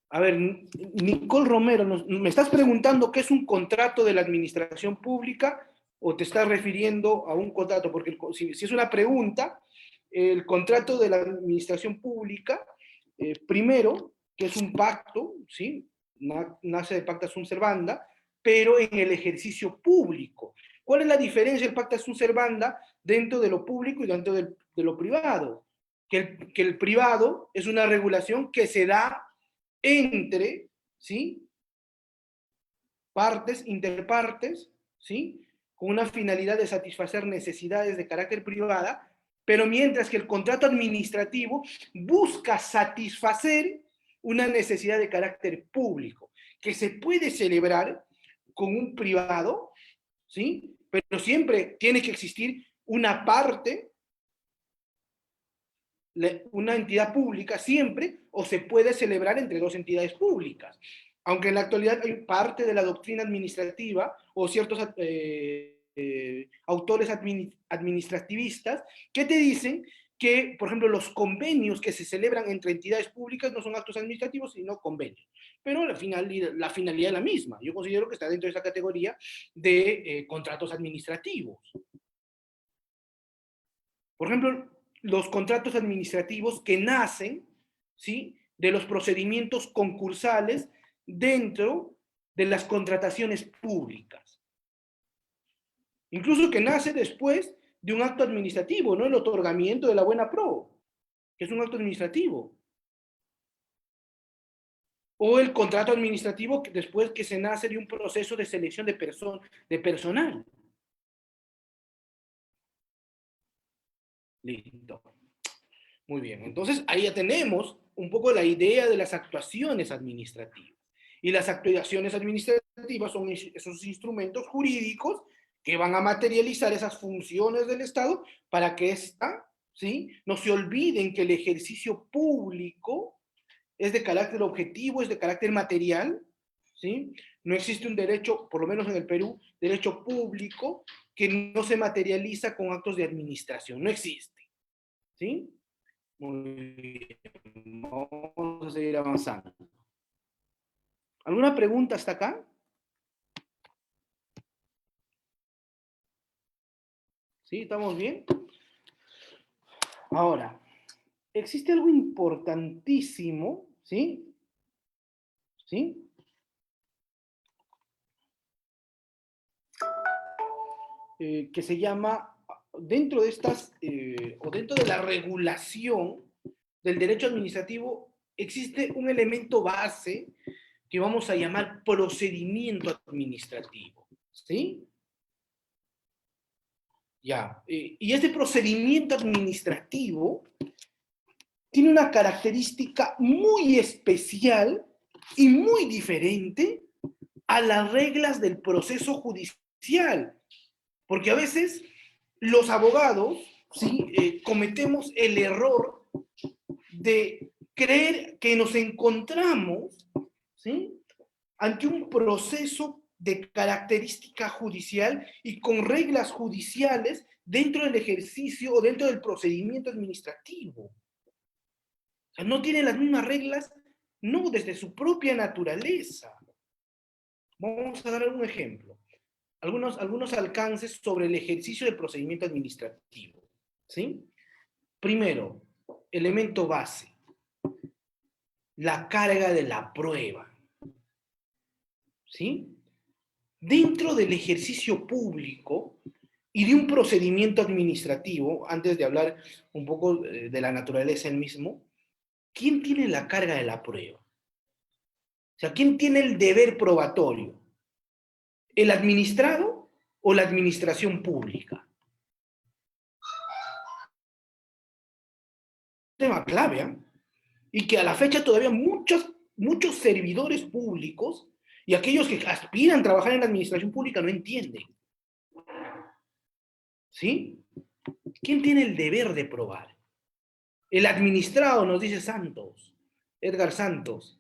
A ver, Nicole Romero, me estás preguntando qué es un contrato de la administración pública. o te estás refiriendo a un contrato? Porque si es una pregunta, el contrato de la administración pública, primero, que es un pacto, ¿sí? Nace de pacta sunt servanda, pero en el ejercicio público. ¿Cuál es la diferencia del pacta sunt servanda dentro de lo público y dentro de lo privado? Que el privado es una regulación que se da entre, ¿sí?, partes, interpartes, ¿sí?, con una finalidad de satisfacer necesidades de carácter privada, pero mientras que el contrato administrativo busca satisfacer una necesidad de carácter público, que se puede celebrar con un privado, ¿sí?, pero siempre tiene que existir una parte, una entidad pública siempre, o se puede celebrar entre dos entidades públicas. Aunque en la actualidad hay parte de la doctrina administrativa o ciertos autores administrativistas que te dicen que, por ejemplo, los convenios que se celebran entre entidades públicas no son actos administrativos, sino convenios. Pero la finalidad es la misma. Yo considero que está dentro de esa categoría de contratos administrativos. Por ejemplo, los contratos administrativos que nacen, ¿sí?, de los procedimientos concursales dentro de las contrataciones públicas. Incluso que nace después de un acto administrativo, ¿no? El otorgamiento de la buena pro, que es un acto administrativo. O el contrato administrativo después que se nace de un proceso de selección de personal. Listo. Muy bien, entonces ahí ya tenemos un poco la idea de las actuaciones administrativas. Y las actuaciones administrativas son esos instrumentos jurídicos que van a materializar esas funciones del Estado para que ¿sí?, no se olviden que el ejercicio público es de carácter objetivo, es de carácter material, ¿sí? No existe un derecho, por lo menos en el Perú, derecho público que no se materializa con actos de administración, no existe, ¿sí? Muy bien, vamos a seguir avanzando. ¿Alguna pregunta hasta acá? ¿Sí? ¿Estamos bien? Ahora, existe algo importantísimo, ¿sí? ¿Sí? Que se llama, dentro de estas, o dentro de la regulación del derecho administrativo, existe un elemento base que vamos a llamar procedimiento administrativo, ¿sí? Ya, y este procedimiento administrativo tiene una característica muy especial y muy diferente a las reglas del proceso judicial, porque a veces los abogados, ¿sí?, cometemos el error de creer que nos encontramos, ¿sí?, ante un proceso de característica judicial y con reglas judiciales dentro del ejercicio o dentro del procedimiento administrativo. O sea, no tiene las mismas reglas, no desde su propia naturaleza. Vamos a dar un ejemplo. Algunos alcances sobre el ejercicio del procedimiento administrativo, ¿sí? Primero, elemento base, la carga de la prueba, ¿sí? Dentro del ejercicio público y de un procedimiento administrativo, antes de hablar un poco de la naturaleza del mismo, ¿quién tiene la carga de la prueba? O sea, ¿quién tiene el deber probatorio? ¿El administrado o la administración pública? Tema clave, ¿eh? Y que a la fecha todavía muchos servidores públicos y aquellos que aspiran a trabajar en la administración pública no entienden. ¿Sí? ¿Quién tiene el deber de probar? El administrado, nos dice Santos, Edgar Santos.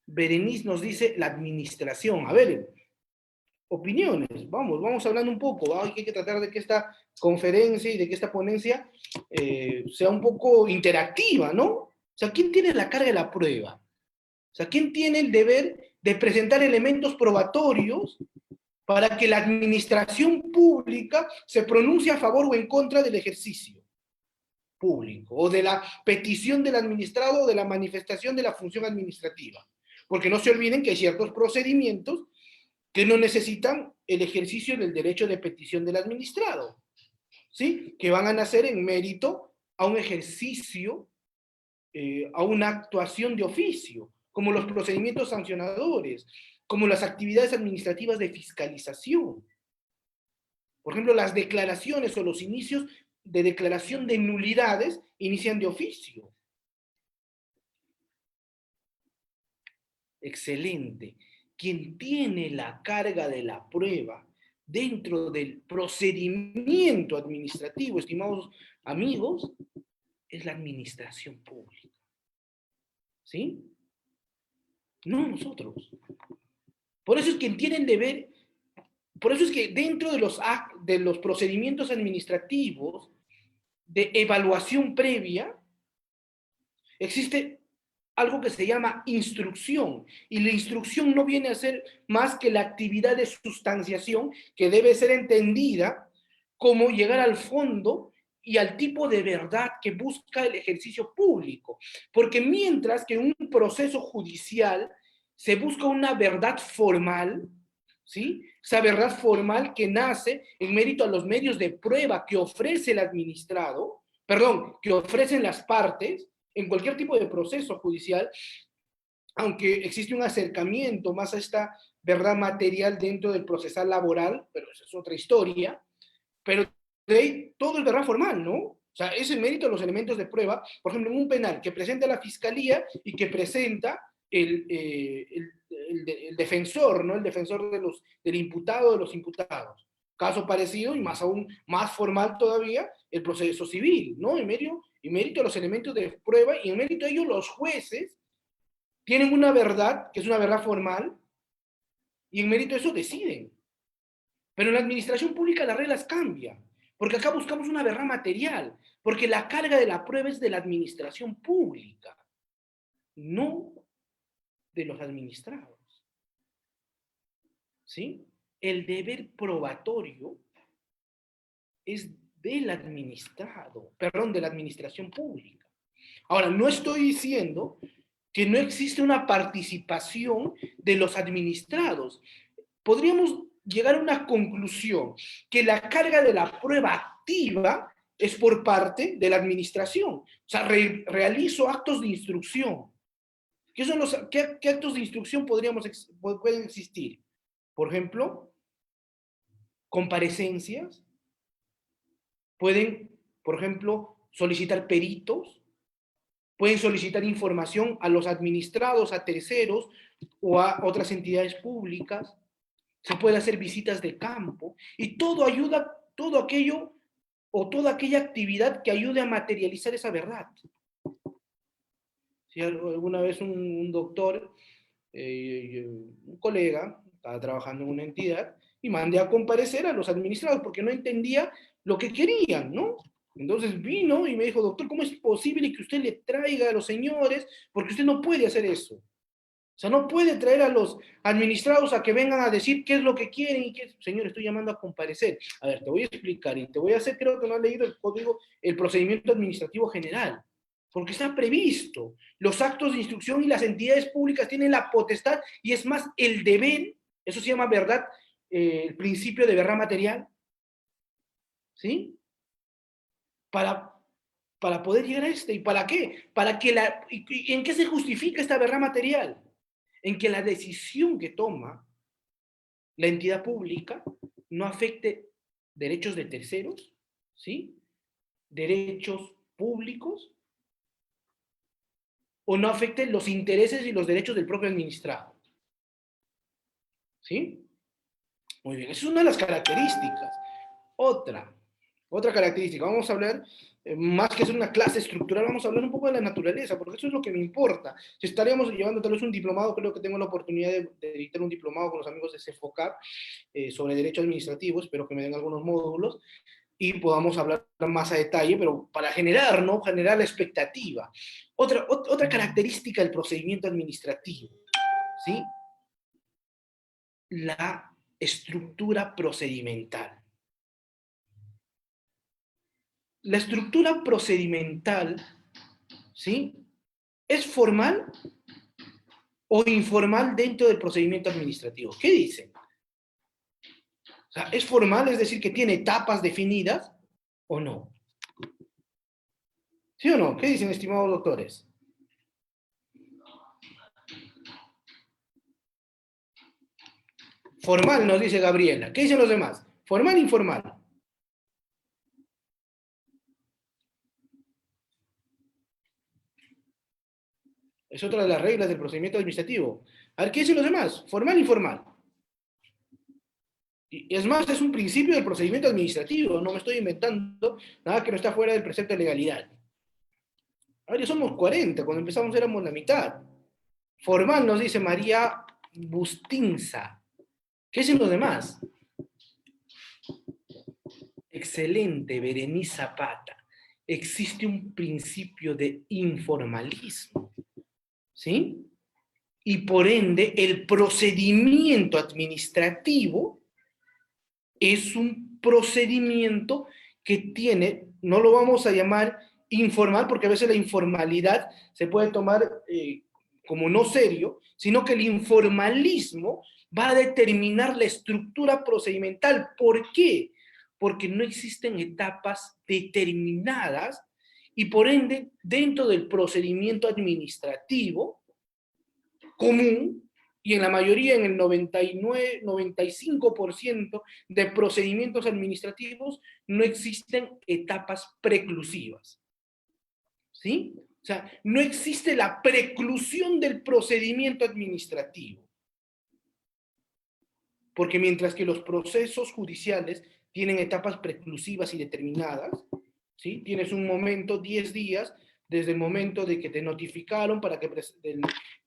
Berenice nos dice la administración. A ver, opiniones, vamos hablando un poco. Hay que tratar de que esta conferencia y de que esta ponencia sea un poco interactiva, ¿no? O sea, ¿quién tiene la carga de la prueba? O sea, ¿quién tiene el deber de presentar elementos probatorios para que la administración pública se pronuncie a favor o en contra del ejercicio público, o de la petición del administrado o de la manifestación de la función administrativa. Porque no se olviden que hay ciertos procedimientos que no necesitan el ejercicio del derecho de petición del administrado, ¿sí? Que van a nacer en mérito a un ejercicio, a una actuación de oficio, como los procedimientos sancionadores, como las actividades administrativas de fiscalización. Por ejemplo, las declaraciones o los inicios de declaración de nulidades inician de oficio. Excelente. Quien tiene la carga de la prueba dentro del procedimiento administrativo, estimados amigos, es la administración pública. ¿Sí? No nosotros. Por eso es que tienen deber, por eso es que dentro de los procedimientos administrativos de evaluación previa, existe algo que se llama instrucción, y la instrucción no viene a ser más que la actividad de sustanciación que debe ser entendida como llegar al fondo y al tipo de verdad que busca el ejercicio público. Porque mientras que en un proceso judicial se busca una verdad formal, ¿sí? Esa verdad formal que nace en mérito a los medios de prueba que ofrece el administrado, perdón, que ofrecen las partes, en cualquier tipo de proceso judicial, aunque existe un acercamiento más a esta verdad material dentro del procesal laboral, pero esa es otra historia, pero de ahí todo es verdad formal, ¿no? O sea, es el mérito de los elementos de prueba, por ejemplo, en un penal que presenta la fiscalía y que presenta el defensor, ¿no? El defensor del imputado, de los imputados. Caso parecido y más aún más formal todavía, el proceso civil, ¿no? En mérito de los elementos de prueba y en mérito de ello los jueces tienen una verdad, que es una verdad formal, y en mérito de eso deciden. Pero en la administración pública las reglas cambian, porque acá buscamos una verdad material, porque la carga de la prueba es de la administración pública, no de los administrados. ¿Sí? El deber probatorio es del administrado, perdón, de la administración pública. Ahora, no estoy diciendo que no existe una participación de los administrados. Podríamos llegar a una conclusión, que la carga de la prueba activa es por parte de la administración. O sea, realizo actos de instrucción. ¿Qué actos de instrucción pueden existir? Por ejemplo, comparecencias. Pueden, por ejemplo, solicitar peritos. Pueden solicitar información a los administrados, a terceros o a otras entidades públicas. Se puede hacer visitas de campo y todo ayuda, todo aquello o toda aquella actividad que ayude a materializar esa verdad. Si alguna vez un doctor, un colega, estaba trabajando en una entidad y mandé a comparecer a los administrados porque no entendía lo que querían, ¿no? Entonces vino y me dijo, doctor, ¿cómo es posible que usted le traiga a los señores? Porque usted no puede hacer eso. O sea, no puede traer a los administrados a que vengan a decir qué es lo que quieren y qué... Señor, estoy llamando a comparecer. A ver, te voy a explicar y te voy a hacer, creo que no has leído el código, el procedimiento administrativo general, porque está previsto. Los actos de instrucción y las entidades públicas tienen la potestad y es más el deber, eso se llama verdad, el principio de verdad material, ¿sí? Para poder llegar a este. ¿Y para qué? ¿Y en qué se justifica esta verdad material? En que la decisión que toma la entidad pública no afecte derechos de terceros, ¿sí? Derechos públicos, o no afecte los intereses y los derechos del propio administrado. ¿Sí? Muy bien, esa es una de las características. Otra característica, vamos a hablar, más que ser una clase estructural, vamos a hablar un poco de la naturaleza, porque eso es lo que me importa. Si estaríamos llevando tal vez un diplomado, creo que tengo la oportunidad de dictar un diplomado con los amigos de CEFOCAP sobre derecho administrativo, espero que me den algunos módulos, y podamos hablar más a detalle, pero para generar, ¿no? Generar la expectativa. Otra característica del procedimiento administrativo, ¿sí? La estructura procedimental. La estructura procedimental, ¿sí?, ¿es formal o informal dentro del procedimiento administrativo? ¿Qué dicen? O sea, ¿es formal, es decir, que tiene etapas definidas o no? ¿Sí o no? ¿Qué dicen, estimados doctores? Formal, nos dice Gabriela. ¿Qué dicen los demás? ¿Formal o informal? Es otra de las reglas del procedimiento administrativo. A ver, ¿qué dicen los demás? ¿Formal o informal? Y es más, es un principio del procedimiento administrativo. No me estoy inventando nada que no está fuera del precepto de legalidad. A ver, ya somos 40. Cuando empezamos éramos la mitad. Formal, nos dice María Bustinza. ¿Qué dicen los demás? Excelente, Berenice Zapata. Existe un principio de informalismo, ¿sí? Y por ende, el procedimiento administrativo es un procedimiento que tiene, no lo vamos a llamar informal, porque a veces la informalidad se puede tomar como no serio, sino que el informalismo va a determinar la estructura procedimental. ¿Por qué? Porque no existen etapas determinadas y por ende, dentro del procedimiento administrativo común, y en la mayoría, en el 99, 95% de procedimientos administrativos, no existen etapas preclusivas. ¿Sí? O sea, no existe la preclusión del procedimiento administrativo. Porque mientras que los procesos judiciales tienen etapas preclusivas y determinadas, ¿sí? Tienes un momento, 10 días, desde el momento de que te notificaron para que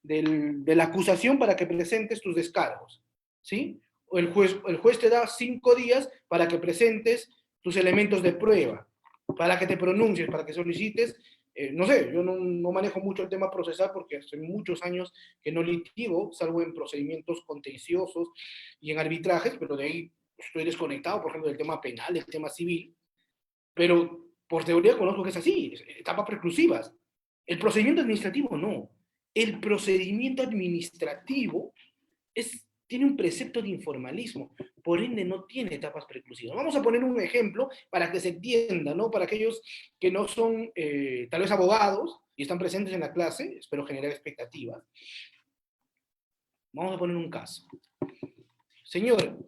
de la acusación para que presentes tus descargos, ¿sí? O el juez te da 5 días para que presentes tus elementos de prueba, para que te pronuncies, para que solicites, no sé, yo no manejo mucho el tema procesal porque hace muchos años que no litigo, salvo en procedimientos contenciosos y en arbitrajes, pero de ahí estoy desconectado, por ejemplo, del tema penal, del tema civil, pero por teoría conozco que es así, etapas preclusivas. El procedimiento administrativo no. El procedimiento administrativo tiene un precepto de informalismo, por ende no tiene etapas preclusivas. Vamos a poner un ejemplo para que se entienda, ¿no? Para aquellos que no son tal vez abogados y están presentes en la clase, espero generar expectativas. Vamos a poner un caso. Señor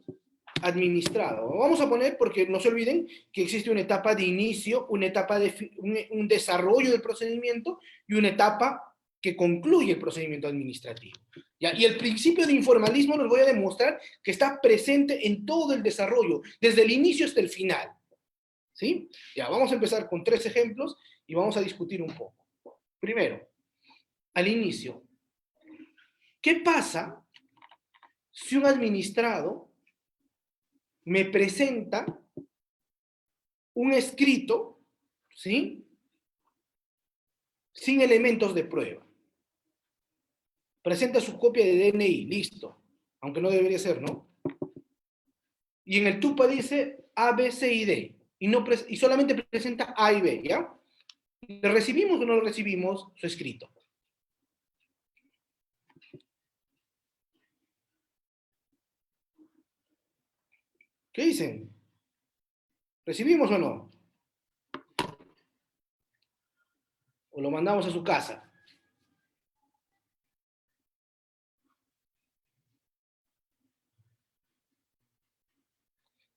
administrado, vamos a poner, porque no se olviden que existe una etapa de inicio, una etapa de un desarrollo del procedimiento y una etapa que concluye el procedimiento administrativo. ¿Ya? Y el principio de informalismo les voy a demostrar que está presente en todo el desarrollo, desde el inicio hasta el final. ¿Sí? Ya, vamos a empezar con 3 ejemplos y vamos a discutir un poco. Primero, al inicio, ¿qué pasa si un administrado me presenta un escrito, ¿sí?, sin elementos de prueba? Presenta su copia de DNI, listo, aunque no debería ser, ¿no? Y en el TUPA dice A, B, C y D, y solamente presenta A y B, ¿ya? ¿Le recibimos o no le recibimos su escrito? ¿Qué dicen? ¿Recibimos o no? ¿O lo mandamos a su casa?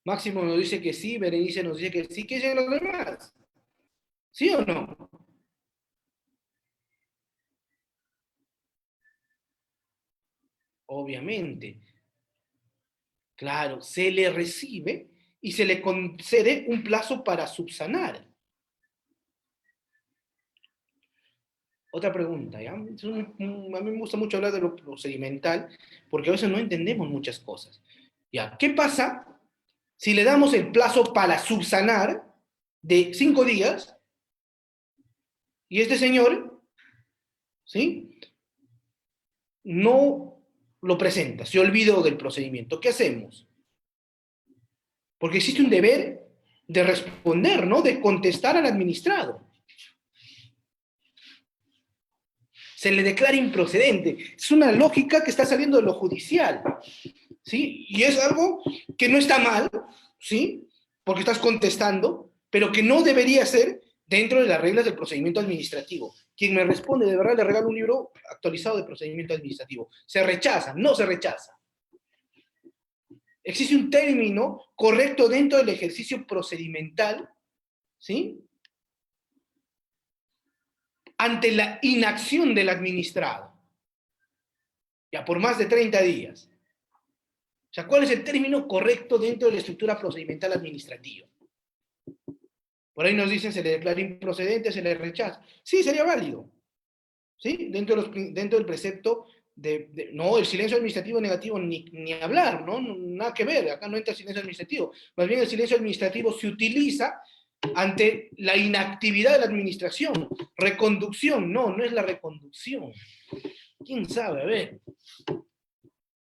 Máximo nos dice que sí, Berenice nos dice que sí. ¿Qué dicen los demás? ¿Sí o no? Obviamente. Claro, se le recibe y se le concede un plazo para subsanar. Otra pregunta, ¿ya? A mí me gusta mucho hablar de lo procedimental porque a veces no entendemos muchas cosas. ¿Ya? ¿Qué pasa si le damos el plazo para subsanar de 5 días y este señor, ¿sí?, no lo presenta, se olvidó del procedimiento? ¿Qué hacemos? Porque existe un deber de responder, ¿no? De contestar al administrado. Se le declara improcedente. Es una lógica que está saliendo de lo judicial, ¿sí? Y es algo que no está mal, ¿sí? Porque estás contestando, pero que no debería ser dentro de las reglas del procedimiento administrativo. Quien me responde, de verdad, le regalo un libro actualizado de procedimiento administrativo. Se rechaza, no se rechaza. Existe un término correcto dentro del ejercicio procedimental, ¿sí? Ante la inacción del administrado, ya por más de 30 días. O sea, ¿cuál es el término correcto dentro de la estructura procedimental administrativa? Por ahí nos dicen, se le declara improcedente, se le rechaza. Sí, sería válido. ¿Sí? Dentro del precepto no, el silencio administrativo negativo ni hablar, ¿no? Nada que ver, acá no entra el silencio administrativo. Más bien el silencio administrativo se utiliza ante la inactividad de la administración. Reconducción, no es la reconducción. ¿Quién sabe? A ver.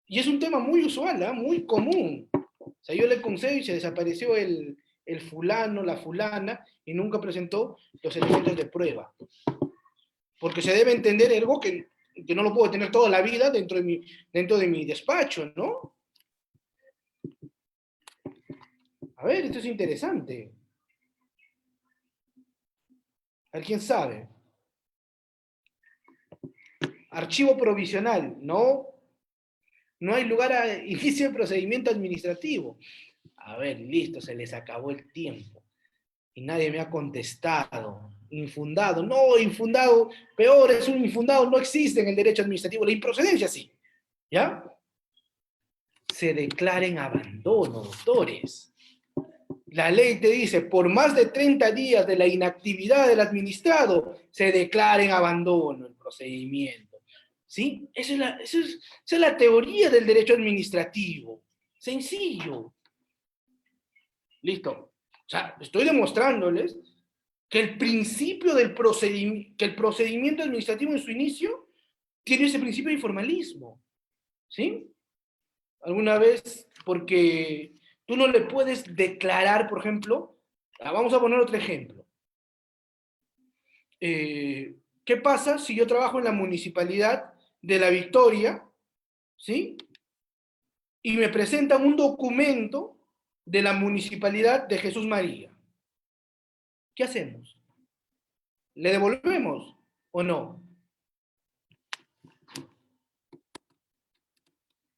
Y es un tema muy usual, ¿eh? Muy común. O sea, yo le concedo y se desapareció el fulano, la fulana, y nunca presentó los elementos de prueba. Porque se debe entender algo que no lo puedo tener toda la vida dentro de mi despacho, ¿no? A ver, esto es interesante. ¿Alguien sabe? Archivo provisional, no hay lugar a inicio de procedimiento administrativo. A ver, listo, se les acabó el tiempo. Y nadie me ha contestado. Infundado, no, infundado, peor, es un infundado, no existe en el derecho administrativo, la improcedencia sí, ¿ya? Se declara en abandono, doctores. La ley te dice, por más de 30 días de la inactividad del administrado, se declara en abandono el procedimiento. ¿Sí? Esa es la teoría del derecho administrativo. Sencillo. Listo. O sea, estoy demostrándoles que el principio del procedimiento, que el procedimiento administrativo en su inicio tiene ese principio de informalismo. ¿Sí? Alguna vez, porque tú no le puedes declarar, por ejemplo, vamos a poner otro ejemplo. ¿Qué pasa si yo trabajo en la municipalidad de La Victoria, ¿sí? Y me presentan un documento de la municipalidad de Jesús María? ¿Qué hacemos? ¿Le devolvemos o no?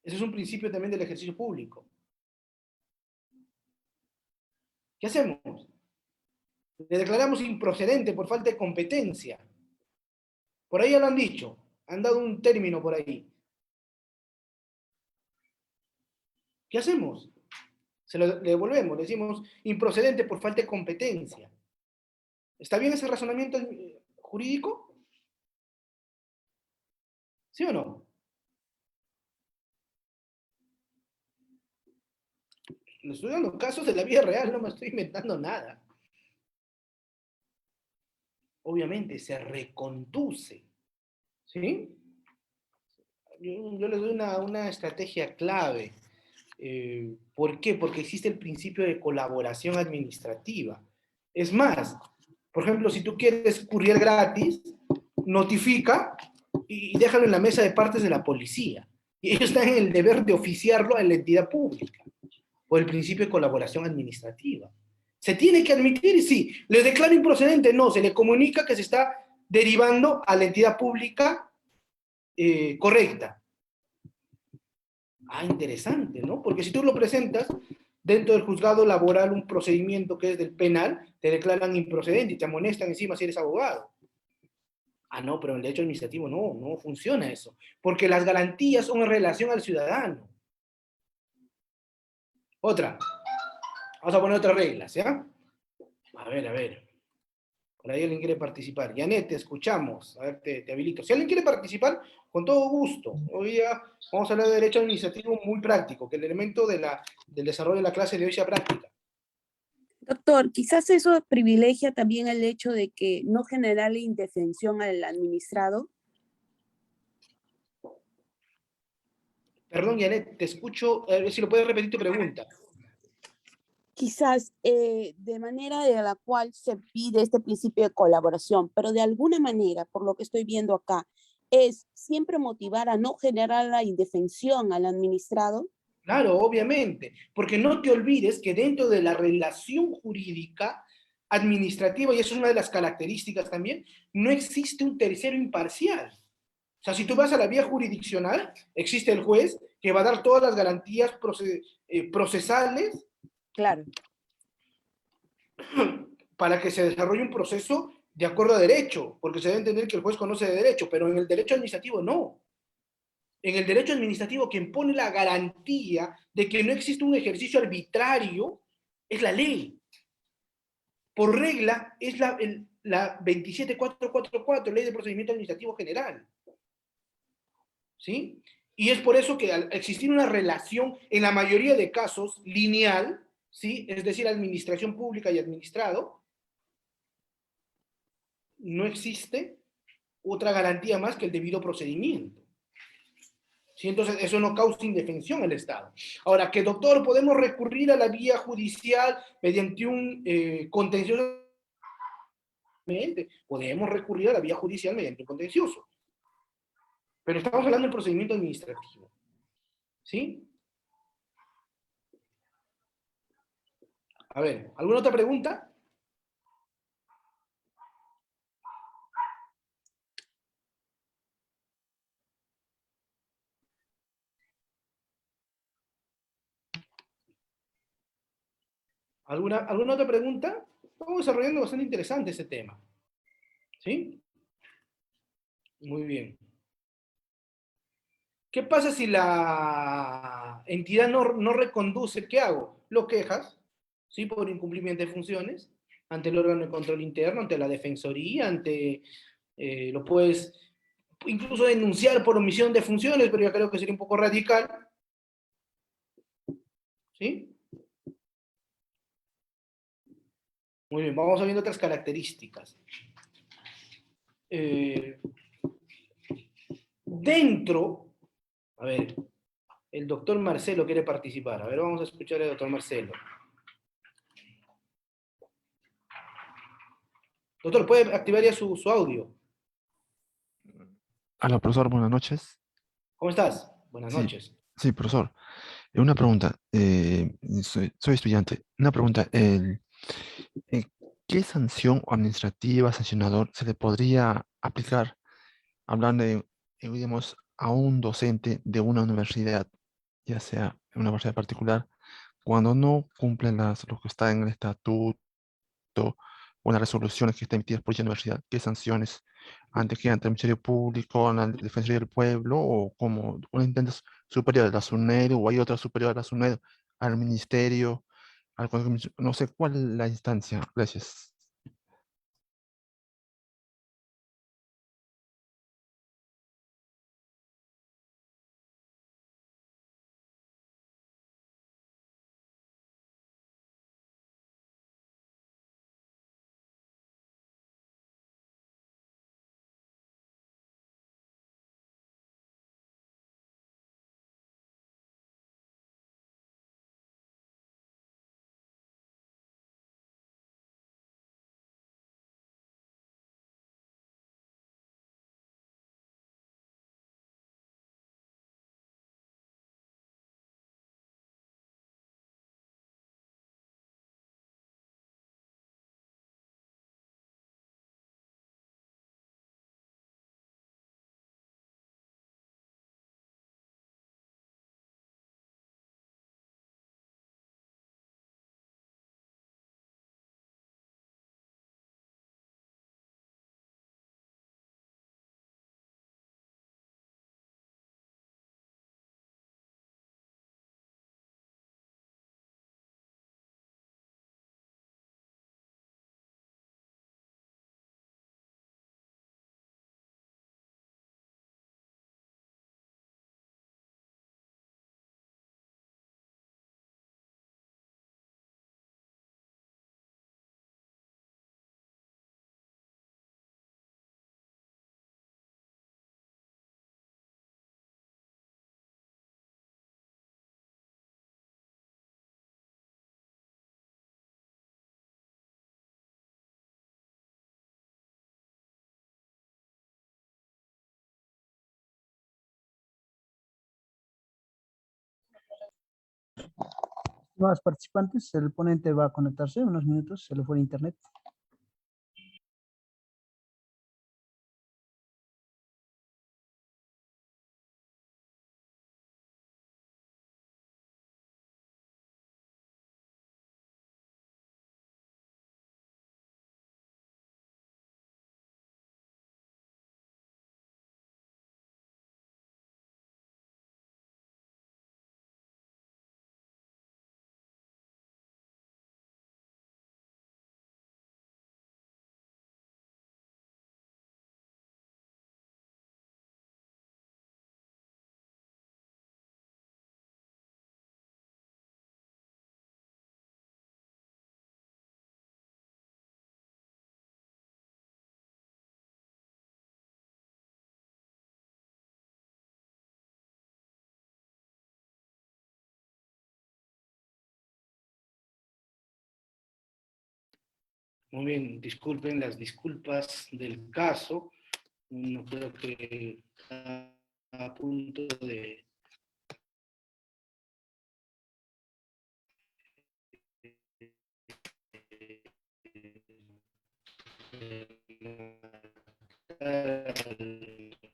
Ese es un principio también del ejercicio público. ¿Qué hacemos? Le declaramos improcedente por falta de competencia. Por ahí ya lo han dicho, han dado un término por ahí. ¿Qué hacemos? Le devolvemos, le decimos improcedente por falta de competencia. ¿Está bien ese razonamiento jurídico? ¿Sí o no? Le estoy dando casos de la vida real, no me estoy inventando nada. Obviamente se reconduce, ¿sí? Yo les doy una estrategia clave. ¿Por qué? Porque existe el principio de colaboración administrativa. Es más, por ejemplo, si tú quieres courier gratis, notifica y déjalo en la mesa de partes de la policía. Y ellos están en el deber de oficiarlo a la entidad pública, por el principio de colaboración administrativa. ¿Se tiene que admitir? Sí. ¿Le declaro improcedente? No, se le comunica que se está derivando a la entidad pública correcta. Ah, interesante, ¿no? Porque si tú lo presentas dentro del juzgado laboral un procedimiento que es del penal, te declaran improcedente y te amonestan encima si eres abogado. Ah, no, pero en el derecho administrativo no funciona eso. Porque las garantías son en relación al ciudadano. Otra. Vamos a poner otras reglas, ¿ya? A ver. Por ahí alguien quiere participar. Janet, te escuchamos. A ver, te habilito. Si alguien quiere participar, con todo gusto. Hoy día vamos a hablar de derecho administrativo muy práctico, que el elemento del desarrollo de la clase de hoy sea práctica.
Doctor, quizás eso privilegia también el hecho de que no generarle indefensión al administrado.
Perdón, Janet, te escucho. A ver si lo puedes repetir tu pregunta.
quizás de manera de la cual se pide este principio de colaboración, pero de alguna manera, por lo que estoy viendo acá, es siempre motivar a no generar la indefensión al administrado.
Claro, obviamente, porque no te olvides que dentro de la relación jurídica administrativa, y eso es una de las características también, no existe un tercero imparcial. O sea, si tú vas a la vía jurisdiccional, existe el juez que va a dar todas las garantías procesales
Claro.
para que se desarrolle un proceso de acuerdo a derecho, porque se debe entender que el juez conoce de derecho, pero en el derecho administrativo no. En el derecho administrativo, quien pone la garantía de que no existe un ejercicio arbitrario es la ley. Por regla, es la 27444, Ley de Procedimiento Administrativo General. ¿Sí? Y es por eso que al existir una relación, en la mayoría de casos, lineal, ¿sí? Es decir, administración pública y administrado, no existe otra garantía más que el debido procedimiento. ¿Sí? Entonces, eso no causa indefensión al Estado. Ahora, que doctor, podemos recurrir a la vía judicial mediante un contencioso. Podemos recurrir a la vía judicial mediante un contencioso. Pero estamos hablando del procedimiento administrativo. ¿Sí? A ver, ¿alguna otra pregunta? ¿Alguna otra pregunta? Estamos desarrollando bastante interesante ese tema. ¿Sí? Muy bien. ¿Qué pasa si la entidad no reconduce? ¿Qué hago? Lo quejas, ¿sí? Por incumplimiento de funciones, ante el órgano de control interno, ante la defensoría, lo puedes incluso denunciar por omisión de funciones, pero yo creo que sería un poco radical. ¿Sí? Muy bien, vamos viendo otras características. Dentro, a ver, el doctor Marcelo quiere participar. A ver, vamos a escuchar al doctor Marcelo. Doctor, ¿puede activar ya su audio?
Hola, profesor, buenas noches.
¿Cómo estás? Buenas
Sí,
noches.
sí, profesor. Una pregunta, soy estudiante. Una pregunta, eh, ¿qué sanción administrativa, sancionador se le podría aplicar, hablando digamos, a un docente de una universidad, ya sea una universidad particular, cuando no cumple lo que está en el estatuto o las resoluciones que están emitidas por dicha universidad? ¿Qué sanciones ante qué? ¿Ante el Ministerio Público, ante la Defensoría del Pueblo o como una instancia superior de la SUNEDU o hay otra superior a la SUNEDU, al Ministerio, no sé cuál es la instancia? Gracias.
Más participantes, el ponente va a conectarse unos minutos, se le fue el internet.
Muy bien, disculpen las disculpas del caso. No creo que está a punto de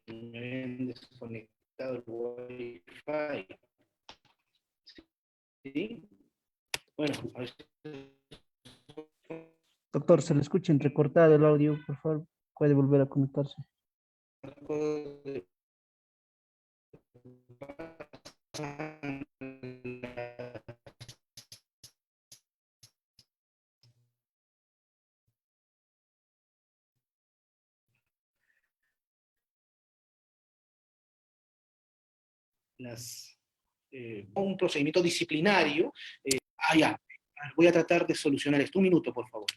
me habían desconectado el Wi-Fi. ¿Sí? Bueno, a ver.
Doctor, se le escucha entrecortado el audio, por favor, puede volver a conectarse.
Un procedimiento disciplinario. Ya. Voy a tratar de solucionar esto. Un minuto, por favor.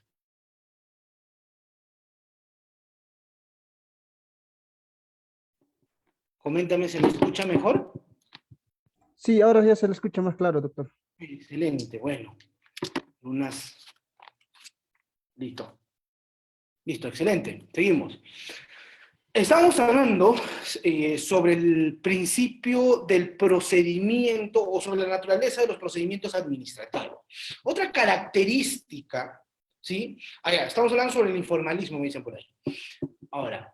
Coméntame, ¿se me escucha mejor?
Sí, ahora ya se le escucha más claro, doctor.
Excelente, bueno. Listo. Listo, excelente. Seguimos. Estamos hablando sobre el principio del procedimiento o sobre la naturaleza de los procedimientos administrativos. Otra característica, ¿sí? Estamos hablando sobre el informalismo, me dicen por ahí. Ahora,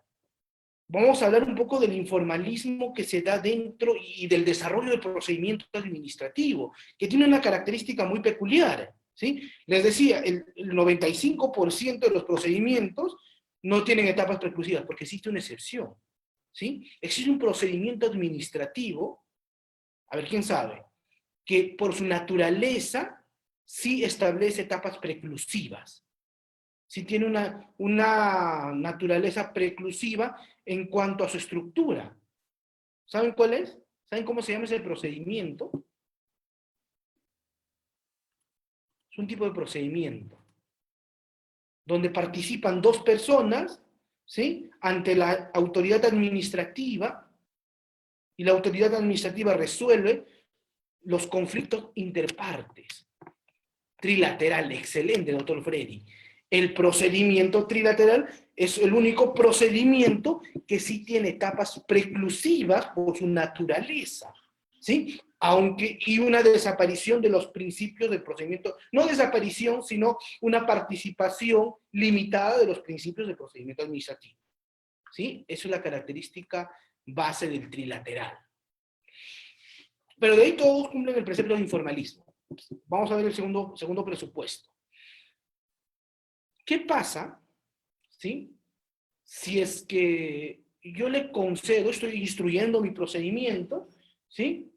vamos a hablar un poco del informalismo que se da dentro y del desarrollo del procedimiento administrativo, que tiene una característica muy peculiar, ¿sí? Les decía, el 95% de los procedimientos no tienen etapas preclusivas, porque existe una excepción, ¿sí? Existe un procedimiento administrativo, a ver, ¿quién sabe? Que por su naturaleza sí establece etapas preclusivas, sí tiene una naturaleza preclusiva en cuanto a su estructura. ¿Saben cuál es? ¿Saben cómo se llama ese procedimiento? Es un tipo de procedimiento donde participan dos personas, ¿sí? Ante la autoridad administrativa, y la autoridad administrativa resuelve los conflictos interpartes. Trilateral, excelente, doctor Freddy. El procedimiento trilateral es el único procedimiento que sí tiene etapas preclusivas por su naturaleza, ¿sí? Y una desaparición de los principios del procedimiento, no desaparición, sino una participación limitada de los principios del procedimiento administrativo, ¿sí? Esa es la característica base del trilateral. Pero de ahí todos cumplen el precepto de informalismo. Vamos a ver el segundo presupuesto. ¿Qué pasa, ¿sí? Si es que yo le concedo, estoy instruyendo mi procedimiento, ¿sí?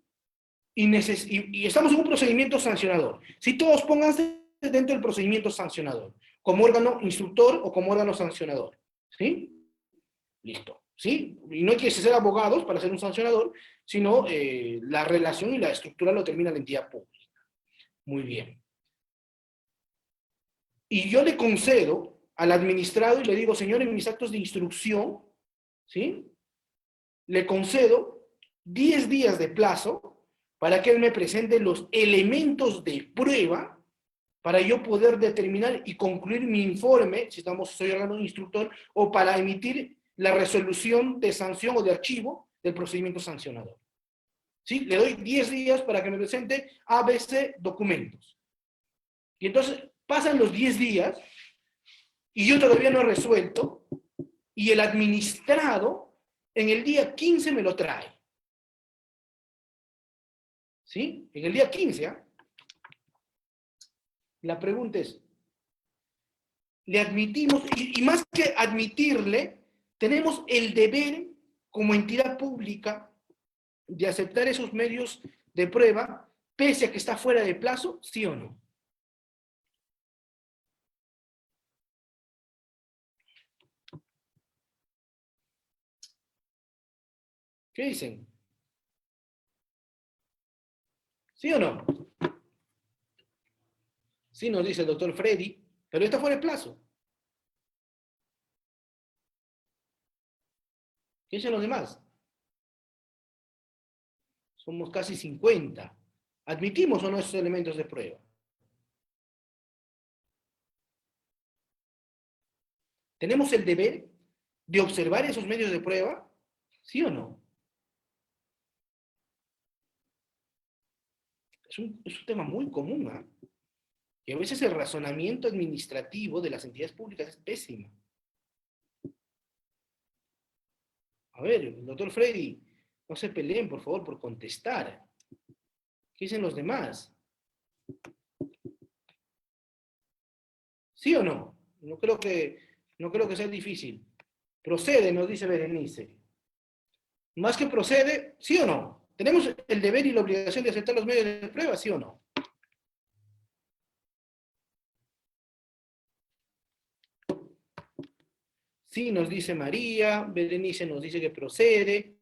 Y estamos en un procedimiento sancionador. Si todos pónganse dentro del procedimiento sancionador, como órgano instructor o como órgano sancionador, ¿sí? Listo, ¿sí? Y no hay que ser abogados para ser un sancionador, sino la relación y la estructura lo determina la entidad pública. Muy bien. Y yo le concedo al administrado y le digo, señor, en mis actos de instrucción, ¿sí? Le concedo 10 días de plazo para que él me presente los elementos de prueba para yo poder determinar y concluir mi informe, si soy órgano instructor, o para emitir la resolución de sanción o de archivo del procedimiento sancionador. ¿Sí? Le doy 10 días para que me presente ABC documentos. Y entonces pasan los 10 días y yo todavía no he resuelto y el administrado en el día 15 me lo trae. ¿Sí? En el día 15, ¿ah? La pregunta es, le admitimos, y más que admitirle, tenemos el deber como entidad pública de aceptar esos medios de prueba, pese a que está fuera de plazo, ¿sí o no? ¿Qué dicen? ¿Sí o no? Sí, nos dice el doctor Freddy, pero está fuera de plazo. ¿Qué dicen los demás? Somos casi 50. ¿Admitimos o no esos elementos de prueba? ¿Tenemos el deber de observar esos medios de prueba? ¿Sí o no? Es un tema muy común, ¿eh? Y a veces el razonamiento administrativo de las entidades públicas es pésimo. A ver, doctor Freddy, no se peleen, por favor, por contestar. ¿Qué dicen los demás? ¿Sí o no? No creo que sea difícil. Procede, nos dice Berenice. Más que procede, ¿sí o no? ¿Tenemos el deber y la obligación de aceptar los medios de prueba, sí o no? Sí, nos dice María, Berenice nos dice que procede.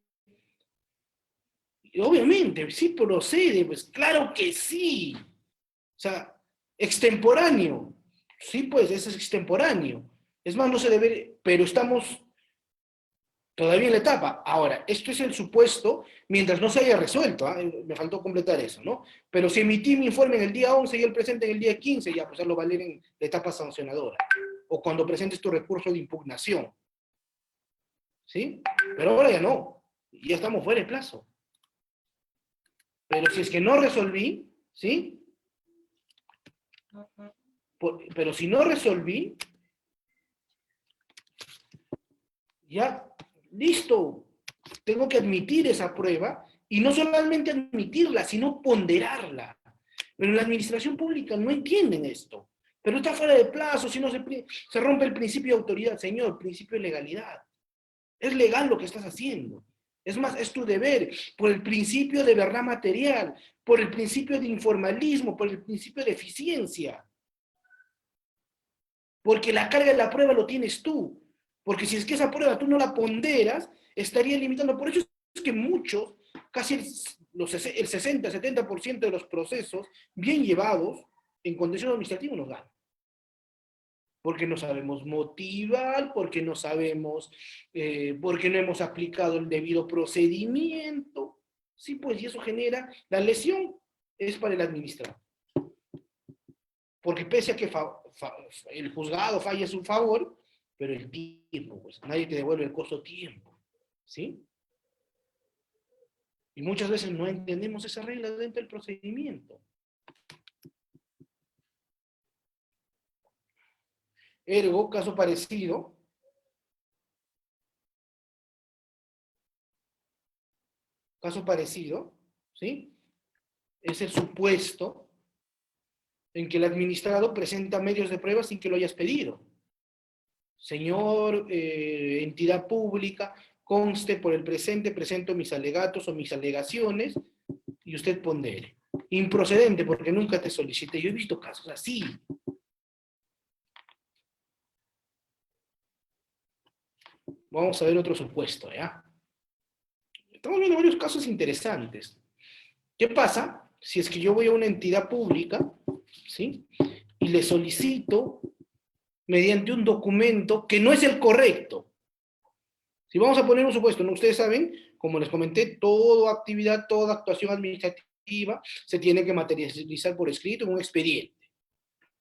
Y obviamente, sí procede, pues claro que sí. O sea, extemporáneo. Sí, pues, eso es extemporáneo. Es más, no se debe, pero estamos todavía en la etapa. Ahora, esto es el supuesto mientras no se haya resuelto. ¿Eh? Me faltó completar eso, ¿no? Pero si emití mi informe en el día 11 y el presente en el día 15, ya pues lo valer en la etapa sancionadora. O cuando presentes tu recurso de impugnación. ¿Sí? Pero ahora ya no. Ya estamos fuera de plazo. Pero si es que no resolví, ¿sí? Pero si no resolví, ya, listo. Tengo que admitir esa prueba y no solamente admitirla, sino ponderarla. Pero en la administración pública no entienden esto. Pero está fuera de plazo, si no se rompe el principio de autoridad, señor, principio de legalidad. Es legal lo que estás haciendo. Es más, es tu deber, por el principio de verdad material, por el principio de informalismo, por el principio de eficiencia. Porque la carga de la prueba lo tienes tú. Porque si es que esa prueba tú no la ponderas, estaría limitando. Por eso es que muchos, casi el 60-70% de los procesos bien llevados en condición administrativa nos ganan. Porque no sabemos motivar, porque no sabemos, porque no hemos aplicado el debido procedimiento. Sí, pues, y eso genera, la lesión es para el administrador. Porque pese a que el juzgado falle a su favor, pero el tiempo, pues nadie te devuelve el costo tiempo. ¿Sí? Y muchas veces no entendemos esa regla dentro del procedimiento. Ergo, caso parecido. Caso parecido, ¿sí? Es el supuesto en que el administrado presenta medios de prueba sin que lo hayas pedido. Señor, entidad pública, conste por el presente, presento mis alegatos o mis alegaciones y usted pondere. Improcedente porque nunca te solicité. Yo he visto casos así. Vamos a ver otro supuesto, ¿ya? Estamos viendo varios casos interesantes. ¿Qué pasa si es que yo voy a una entidad pública, ¿sí? Y le solicito mediante un documento que no es el correcto? Si vamos a poner un supuesto, ¿no? Ustedes saben, como les comenté, toda actividad, toda actuación administrativa se tiene que materializar por escrito en un expediente,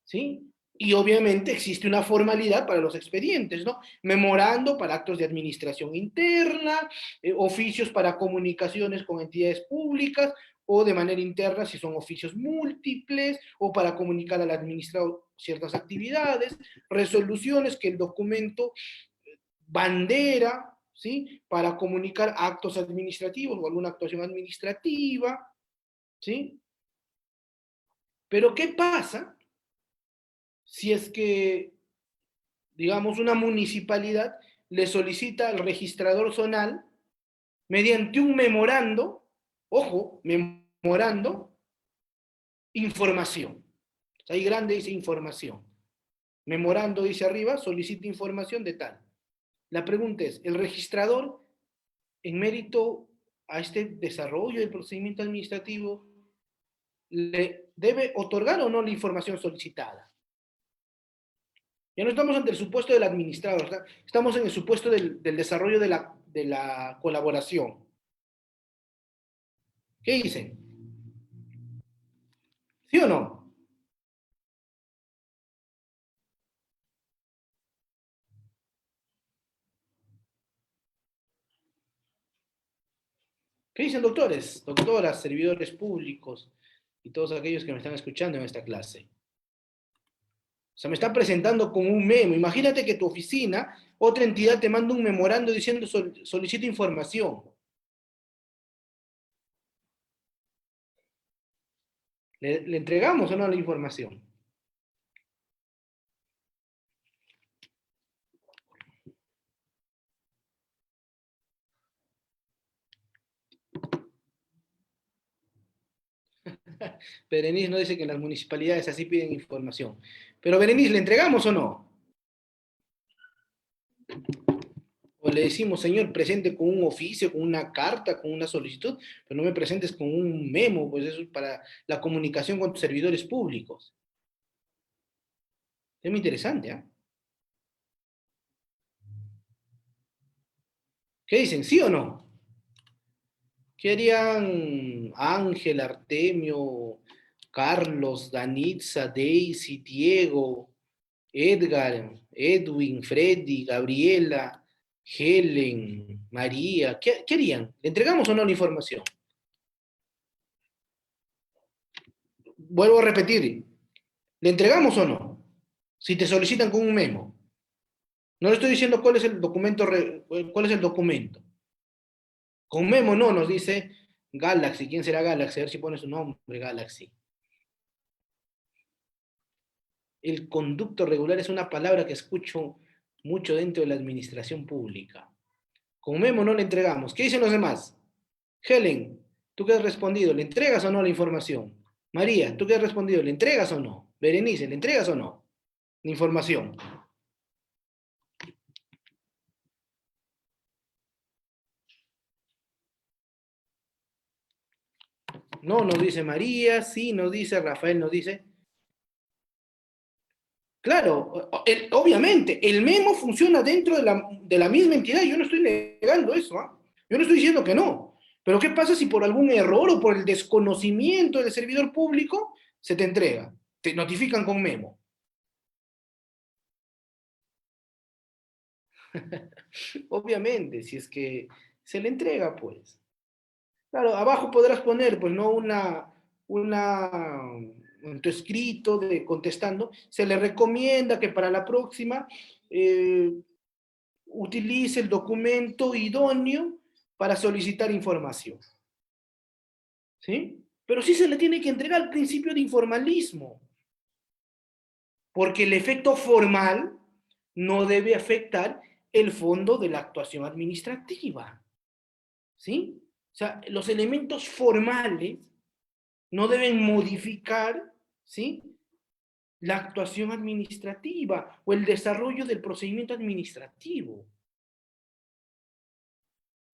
¿sí? Y obviamente existe una formalidad para los expedientes, ¿no? Memorando para actos de administración interna, oficios para comunicaciones con entidades públicas, o de manera interna si son oficios múltiples, o para comunicar al administrador ciertas actividades, resoluciones que el documento bandera, ¿sí? Para comunicar actos administrativos o alguna actuación administrativa, ¿sí? Pero ¿qué pasa si es que, digamos, una municipalidad le solicita al registrador zonal mediante un memorando, ojo, memorando, información? Ahí grande dice información. Memorando dice arriba, solicita información de tal. La pregunta es, ¿el registrador, en mérito a este desarrollo del procedimiento administrativo, le debe otorgar o no la información solicitada? Ya no estamos ante el supuesto del administrador, ¿verdad? Estamos en el supuesto del desarrollo de la colaboración. ¿Qué dicen? ¿Sí o no? ¿Qué dicen, doctores, doctoras, servidores públicos y todos aquellos que me están escuchando en esta clase? O sea, me está presentando como un memo. Imagínate que tu oficina, otra entidad te manda un memorando diciendo solicita información. ¿Le entregamos o no la información? Berenice no dice que en las municipalidades así piden información. Pero Berenice, ¿le entregamos o no? O le decimos, señor, presente con un oficio, con una carta, con una solicitud, pero no me presentes con un memo, pues eso es para la comunicación con tus servidores públicos. Es muy interesante, ¿eh? ¿Qué dicen? ¿Sí o no? ¿Qué harían Ángel, Artemio, Carlos, Danitza, Daisy, Diego, Edgar, Edwin, Freddy, Gabriela, Helen, María? ¿Qué harían? ¿Le entregamos o no la información? Vuelvo a repetir, ¿le entregamos o no? Si te solicitan con un memo. No le estoy diciendo cuál es el documento, cuál es el documento. Con memo no, nos dice Galaxy. ¿Quién será Galaxy? A ver si pone su nombre, Galaxy. El conducto regular es una palabra que escucho mucho dentro de la administración pública. Con memo no le entregamos. ¿Qué dicen los demás? Helen, ¿tú qué has respondido? ¿Le entregas o no la información? María, ¿tú qué has respondido? ¿Le entregas o no? Berenice, ¿le entregas o no la información? No, nos dice María, sí, nos dice Rafael, nos dice. Claro, obviamente, el memo funciona dentro de la misma entidad, yo no estoy negando eso, ¿eh? Yo no estoy diciendo que no, pero ¿qué pasa si por algún error o por el desconocimiento del servidor público se te entrega? Te notifican con memo. Obviamente, si es que se le entrega, pues. Claro, abajo podrás poner, pues, no en tu escrito de contestando, se le recomienda que para la próxima utilice el documento idóneo para solicitar información. ¿Sí? Pero sí se le tiene que entregar el principio de informalismo, porque el efecto formal no debe afectar el fondo de la actuación administrativa. ¿Sí? O sea, los elementos formales no deben modificar, ¿sí?, la actuación administrativa o el desarrollo del procedimiento administrativo.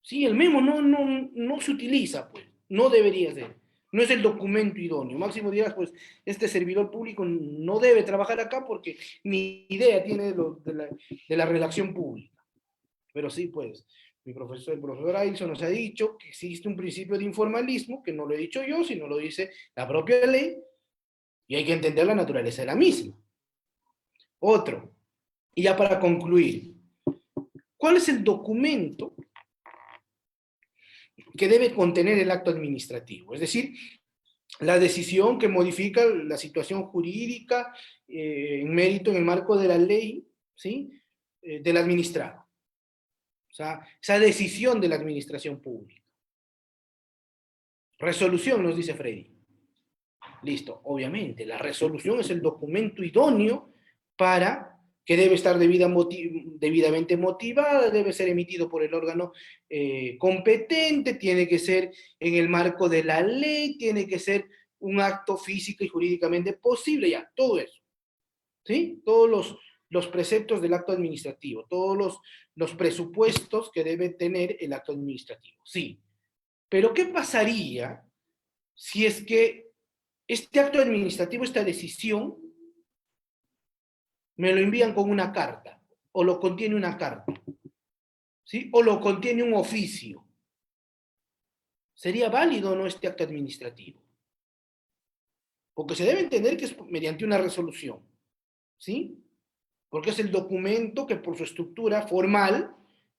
Sí, el memo no se utiliza, pues, no debería ser. No es el documento idóneo. Máximo dirás, pues, este servidor público no debe trabajar acá porque ni idea tiene de la redacción pública. Pero sí, pues, el profesor Ailson nos ha dicho que existe un principio de informalismo, que no lo he dicho yo, sino lo dice la propia ley, y hay que entender la naturaleza de la misma. Otro. Y ya para concluir, ¿cuál es el documento que debe contener el acto administrativo? Es decir, la decisión que modifica la situación jurídica en mérito, en el marco de la ley, ¿sí? Del administrado. O sea, esa decisión de la administración pública. Resolución, nos dice Freddy. Listo, obviamente, la resolución es el documento idóneo para que debe estar debidamente motivada, debe ser emitido por el órgano competente, tiene que ser en el marco de la ley, tiene que ser un acto físico y jurídicamente posible, ya, todo eso. ¿Sí? Todos los preceptos del acto administrativo, todos los presupuestos que debe tener el acto administrativo, sí. Pero ¿qué pasaría si es que este acto administrativo, esta decisión, me lo envían con una carta, o lo contiene una carta, ¿sí? O lo contiene un oficio? ¿Sería válido o no este acto administrativo? Porque se debe entender que es mediante una resolución, ¿sí? Porque es el documento que por su estructura formal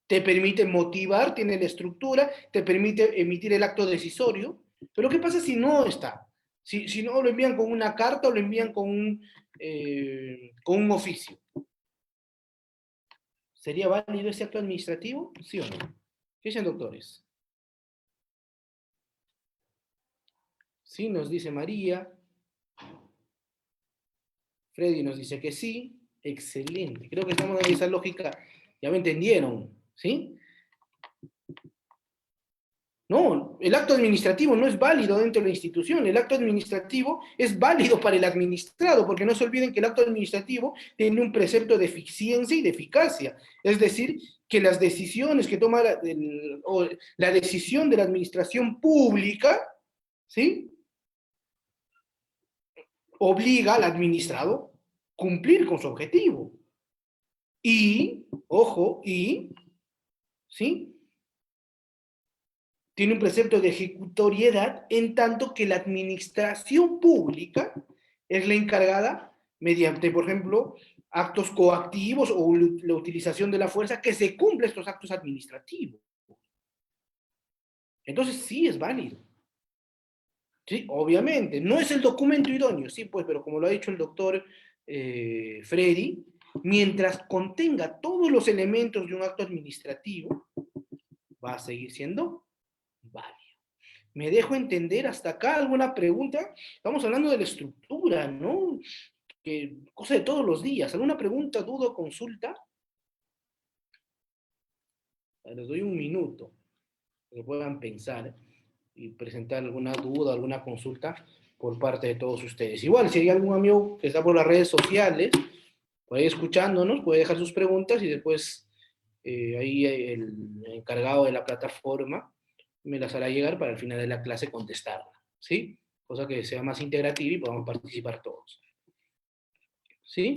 te permite motivar, tiene la estructura, te permite emitir el acto decisorio. Pero ¿qué pasa si no está? Si no lo envían con una carta o lo envían con un oficio. ¿Sería válido ese acto administrativo? ¿Sí o no? ¿Qué dicen, doctores? Sí, nos dice María. Freddy nos dice que sí. Excelente. Creo que estamos en esa lógica. Ya me entendieron, ¿sí? No, el acto administrativo no es válido dentro de la institución. El acto administrativo es válido para el administrado, porque no se olviden que el acto administrativo tiene un precepto de eficiencia y de eficacia. Es decir, que las decisiones que toma la decisión de la administración pública, ¿sí?, obliga al administrado a cumplir con su objetivo. Y, ojo, ¿sí?, tiene un precepto de ejecutoriedad, en tanto que la administración pública es la encargada, mediante, por ejemplo, actos coactivos o la utilización de la fuerza, que se cumplen estos actos administrativos. Entonces sí es válido. Sí, obviamente. No es el documento idóneo, sí, pues, pero como lo ha dicho el doctor Freddy, mientras contenga todos los elementos de un acto administrativo, va a seguir siendo válido. ¿Me dejo entender hasta acá? ¿Alguna pregunta? Estamos hablando de la estructura, ¿no? Cosa de todos los días. ¿Alguna pregunta, duda o consulta? Les doy un minuto que puedan pensar y presentar alguna duda, alguna consulta por parte de todos ustedes. Igual, si hay algún amigo que está por las redes sociales, por ahí escuchándonos, puede dejar sus preguntas y después ahí el encargado de la plataforma me las hará llegar para al final de la clase contestarla, ¿sí? Cosa que sea más integrativa y podamos participar todos. ¿Sí?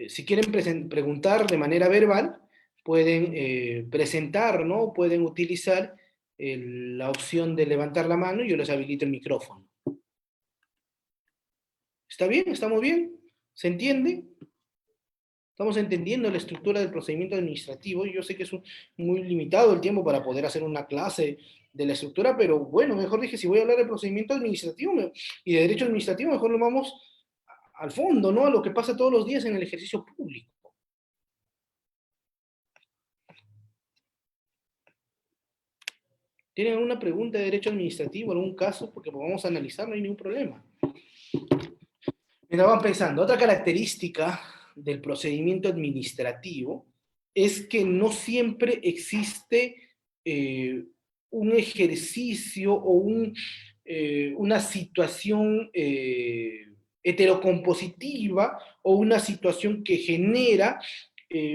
Si quieren preguntar de manera verbal, pueden presentar, ¿no? Pueden utilizar la opción de levantar la mano y yo les habilito el micrófono. ¿Está bien? ¿Estamos bien? ¿Se entiende? Estamos entendiendo la estructura del procedimiento administrativo. Yo sé que es muy limitado el tiempo para poder hacer una clase de la estructura, pero bueno, mejor dije, si voy a hablar de procedimiento administrativo y de derecho administrativo, mejor lo vamos al fondo, ¿no? A lo que pasa todos los días en el ejercicio público. ¿Tienen alguna pregunta de derecho administrativo, algún caso? Porque vamos a analizar, no hay ningún problema. Mira, van pensando, otra característica del procedimiento administrativo es que no siempre existe un ejercicio o una situación heterocompositiva o una situación que genera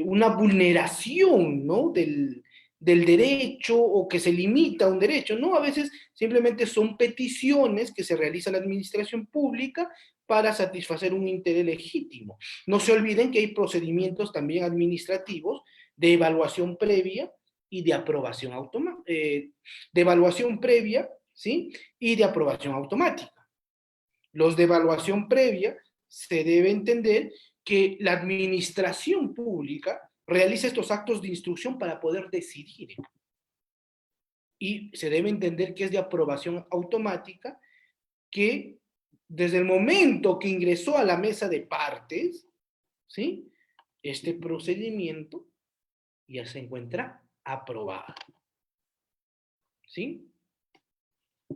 una vulneración, ¿no?, del derecho o que se limita a un derecho, ¿no? A veces simplemente son peticiones que se realiza la administración pública para satisfacer un interés legítimo. No se olviden que hay procedimientos también administrativos de evaluación previa y de aprobación automática, de evaluación previa, ¿sí?, y de aprobación automática. Los de evaluación previa se debe entender que la administración pública realiza estos actos de instrucción para poder decidir. Y se debe entender que es de aprobación automática, que desde el momento que ingresó a la mesa de partes, ¿sí?, este procedimiento ya se encuentra aprobado. ¿Sí? O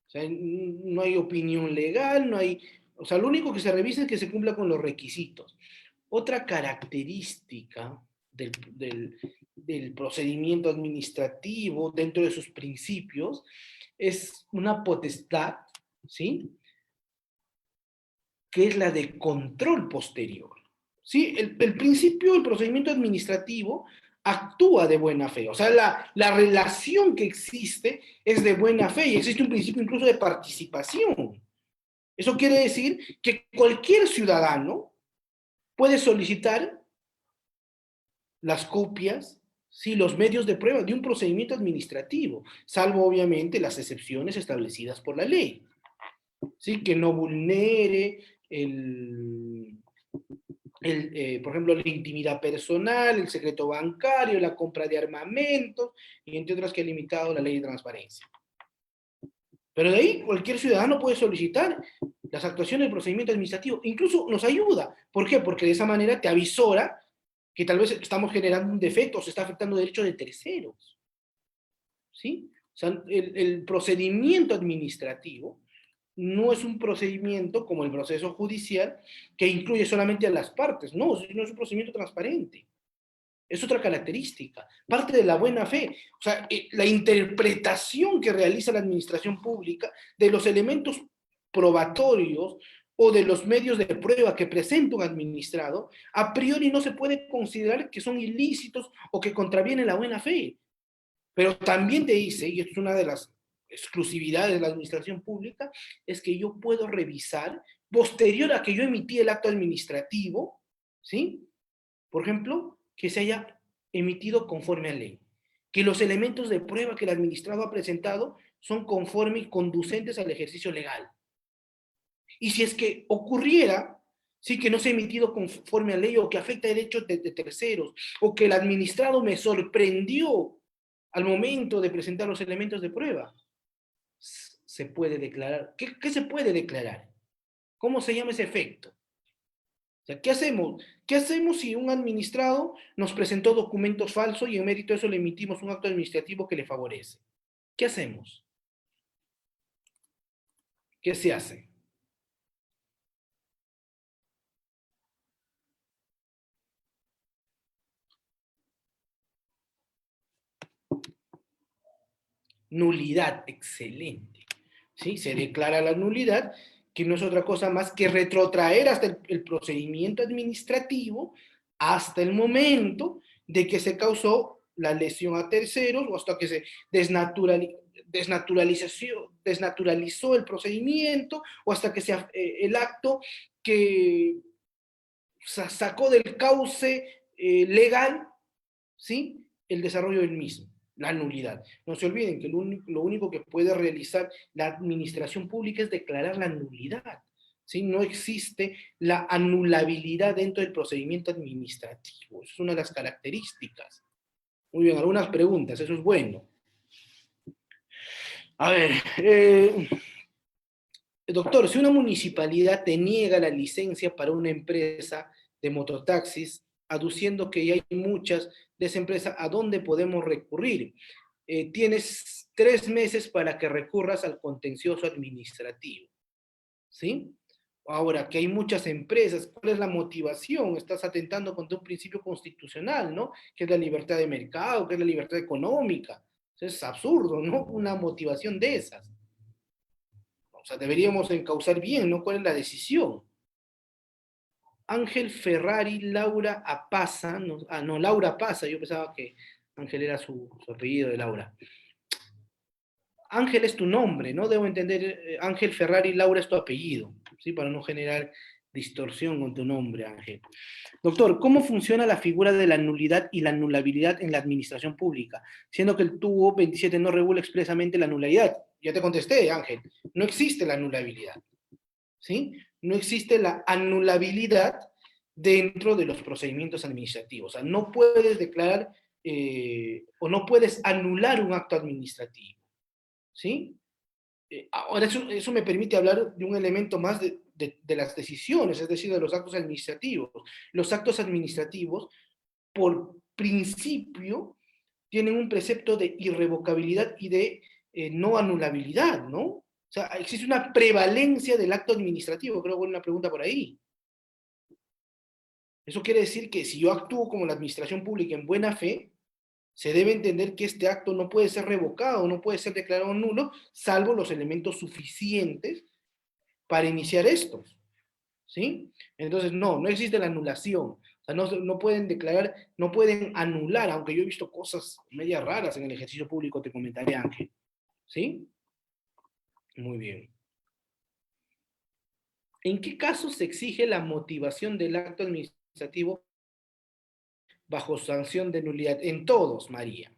sea, no hay opinión legal, no hay... O sea, lo único que se revisa es que se cumpla con los requisitos. Otra característica del procedimiento administrativo dentro de sus principios es una potestad, ¿sí?, que es la de control posterior. ¿Sí? El principio del procedimiento administrativo actúa de buena fe. O sea, la relación que existe es de buena fe y existe un principio incluso de participación. Eso quiere decir que cualquier ciudadano puede solicitar las copias, ¿sí?, los medios de prueba de un procedimiento administrativo, salvo obviamente las excepciones establecidas por la ley. ¿Sí? Que no vulnere por ejemplo, la intimidad personal, el secreto bancario, la compra de armamentos, y entre otras que ha limitado la ley de transparencia. Pero de ahí cualquier ciudadano puede solicitar las actuaciones del procedimiento administrativo. Incluso nos ayuda. ¿Por qué? Porque de esa manera te avisora que tal vez estamos generando un defecto o se está afectando derechos de terceros. ¿Sí? O sea, el procedimiento administrativo no es un procedimiento como el proceso judicial que incluye solamente a las partes. No, no es un procedimiento transparente. Es otra característica, parte de la buena fe. O sea, la interpretación que realiza la administración pública de los elementos probatorios o de los medios de prueba que presenta un administrado, a priori no se puede considerar que son ilícitos o que contravienen la buena fe. Pero también te dice, y esto es una de las exclusividades de la administración pública, es que yo puedo revisar, posterior a que yo emití el acto administrativo, ¿sí?, por ejemplo, que se haya emitido conforme a ley, que los elementos de prueba que el administrado ha presentado son conforme y conducentes al ejercicio legal. Y si es que ocurriera, sí, que no se ha emitido conforme a ley o que afecta derechos de terceros, o que el administrado me sorprendió al momento de presentar los elementos de prueba, se puede declarar. ¿Qué se puede declarar? ¿Cómo se llama ese efecto? O sea, ¿qué hacemos? ¿Qué hacemos si un administrado nos presentó documentos falsos y en mérito de eso le emitimos un acto administrativo que le favorece? ¿Qué hacemos? ¿Qué se hace? Nulidad, excelente. ¿Sí? Se declara la nulidad, que no es otra cosa más que retrotraer hasta el procedimiento administrativo hasta el momento de que se causó la lesión a terceros o hasta que se desnaturalizó el procedimiento o hasta que el acto que sacó del cauce legal, ¿sí?, el desarrollo del mismo. La nulidad. No se olviden que lo único que puede realizar la administración pública es declarar la nulidad. ¿Sí? No existe la anulabilidad dentro del procedimiento administrativo. Esa es una de las características. Muy bien, algunas preguntas, eso es bueno. A ver, doctor, si una municipalidad te niega la licencia para una empresa de mototaxis, aduciendo que ya hay muchas de esa empresa, ¿a dónde podemos recurrir? Tienes 3 meses para que recurras al contencioso administrativo, ¿sí? Ahora, que hay muchas empresas, ¿cuál es la motivación? Estás atentando contra un principio constitucional, ¿no? Que es la libertad de mercado, que es la libertad económica. Es absurdo, ¿no? Una motivación de esas. O sea, deberíamos encauzar bien, ¿no? ¿Cuál es la decisión? Ángel Ferrari, Laura Apaza, no, Laura Apaza, yo pensaba que Ángel era su apellido de Laura. Ángel es tu nombre, ¿no? Debo entender, Ángel Ferrari, Laura es tu apellido, ¿sí? Para no generar distorsión con tu nombre, Ángel. Doctor, ¿cómo funciona la figura de la nulidad y la anulabilidad en la administración pública? Siendo que el TUO 27 no regula expresamente la nulidad. Ya te contesté, Ángel, no existe la anulabilidad. ¿sí? No existe la anulabilidad dentro de los procedimientos administrativos. O sea, no puedes declarar o no puedes anular un acto administrativo, ¿sí? Ahora, eso me permite hablar de un elemento más de las decisiones, es decir, de los actos administrativos. Los actos administrativos, por principio, tienen un precepto de irrevocabilidad y de no anulabilidad, ¿no? O sea, existe una prevalencia del acto administrativo, creo que hay una pregunta por ahí. Eso quiere decir que si yo actúo como la administración pública en buena fe, se debe entender que este acto no puede ser revocado, no puede ser declarado nulo, salvo los elementos suficientes para iniciar estos, ¿sí? Entonces, no existe la anulación. O sea, no pueden declarar, no pueden anular, aunque yo he visto cosas medias raras en el ejercicio público, te comentaré, Ángel, ¿sí? Muy bien. ¿En qué casos se exige la motivación del acto administrativo bajo sanción de nulidad? En todos, María.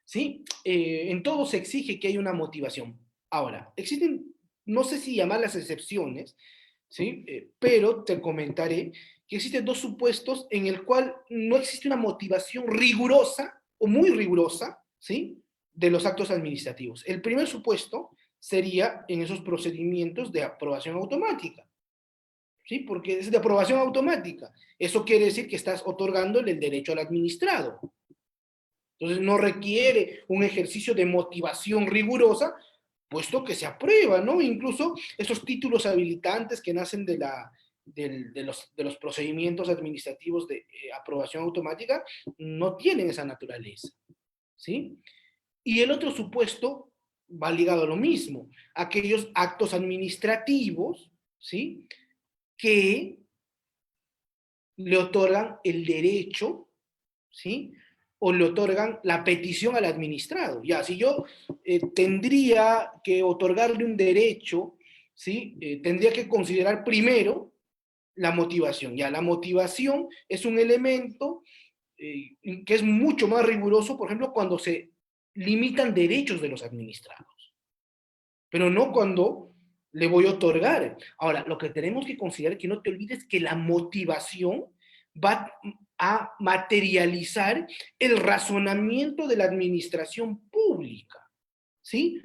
¿Sí? En todos se exige que haya una motivación. Ahora, existen, no sé si llamarlas excepciones, ¿sí? Pero te comentaré que existen dos supuestos en el cual no existe una motivación rigurosa o muy rigurosa, ¿sí? De los actos administrativos. El primer supuesto sería en esos procedimientos de aprobación automática, ¿sí? Porque es de aprobación automática. Eso quiere decir que estás otorgándole el derecho al administrado. Entonces no requiere un ejercicio de motivación rigurosa, puesto que se aprueba, ¿no? Incluso esos títulos habilitantes que nacen de los procedimientos administrativos de aprobación automática no tienen esa naturaleza, ¿sí? Y el otro supuesto va ligado a lo mismo, aquellos actos administrativos, ¿sí? Que le otorgan el derecho, ¿sí? O le otorgan la petición al administrado. Ya, si yo tendría que otorgarle un derecho, ¿sí? Tendría que considerar primero la motivación. Ya, la motivación es un elemento que es mucho más riguroso, por ejemplo, cuando se limitan derechos de los administrados, pero no cuando le voy a otorgar. Ahora, lo que tenemos que considerar es que no te olvides que la motivación va a materializar el razonamiento de la administración pública, ¿sí?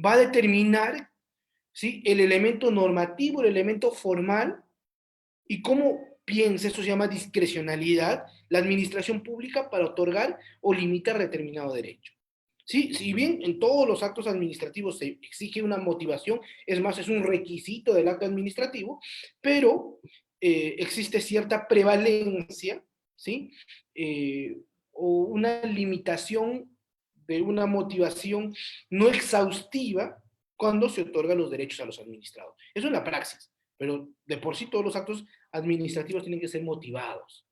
Va a determinar, ¿sí? El elemento normativo, el elemento formal, y cómo piensa, eso se llama discrecionalidad, la administración pública para otorgar o limitar determinado derecho. Sí, si bien en todos los actos administrativos se exige una motivación, es más, es un requisito del acto administrativo, pero existe cierta prevalencia, ¿sí? O una limitación de una motivación no exhaustiva cuando se otorgan los derechos a los administrados. Eso es la praxis, pero de por sí todos los actos administrativos tienen que ser motivados.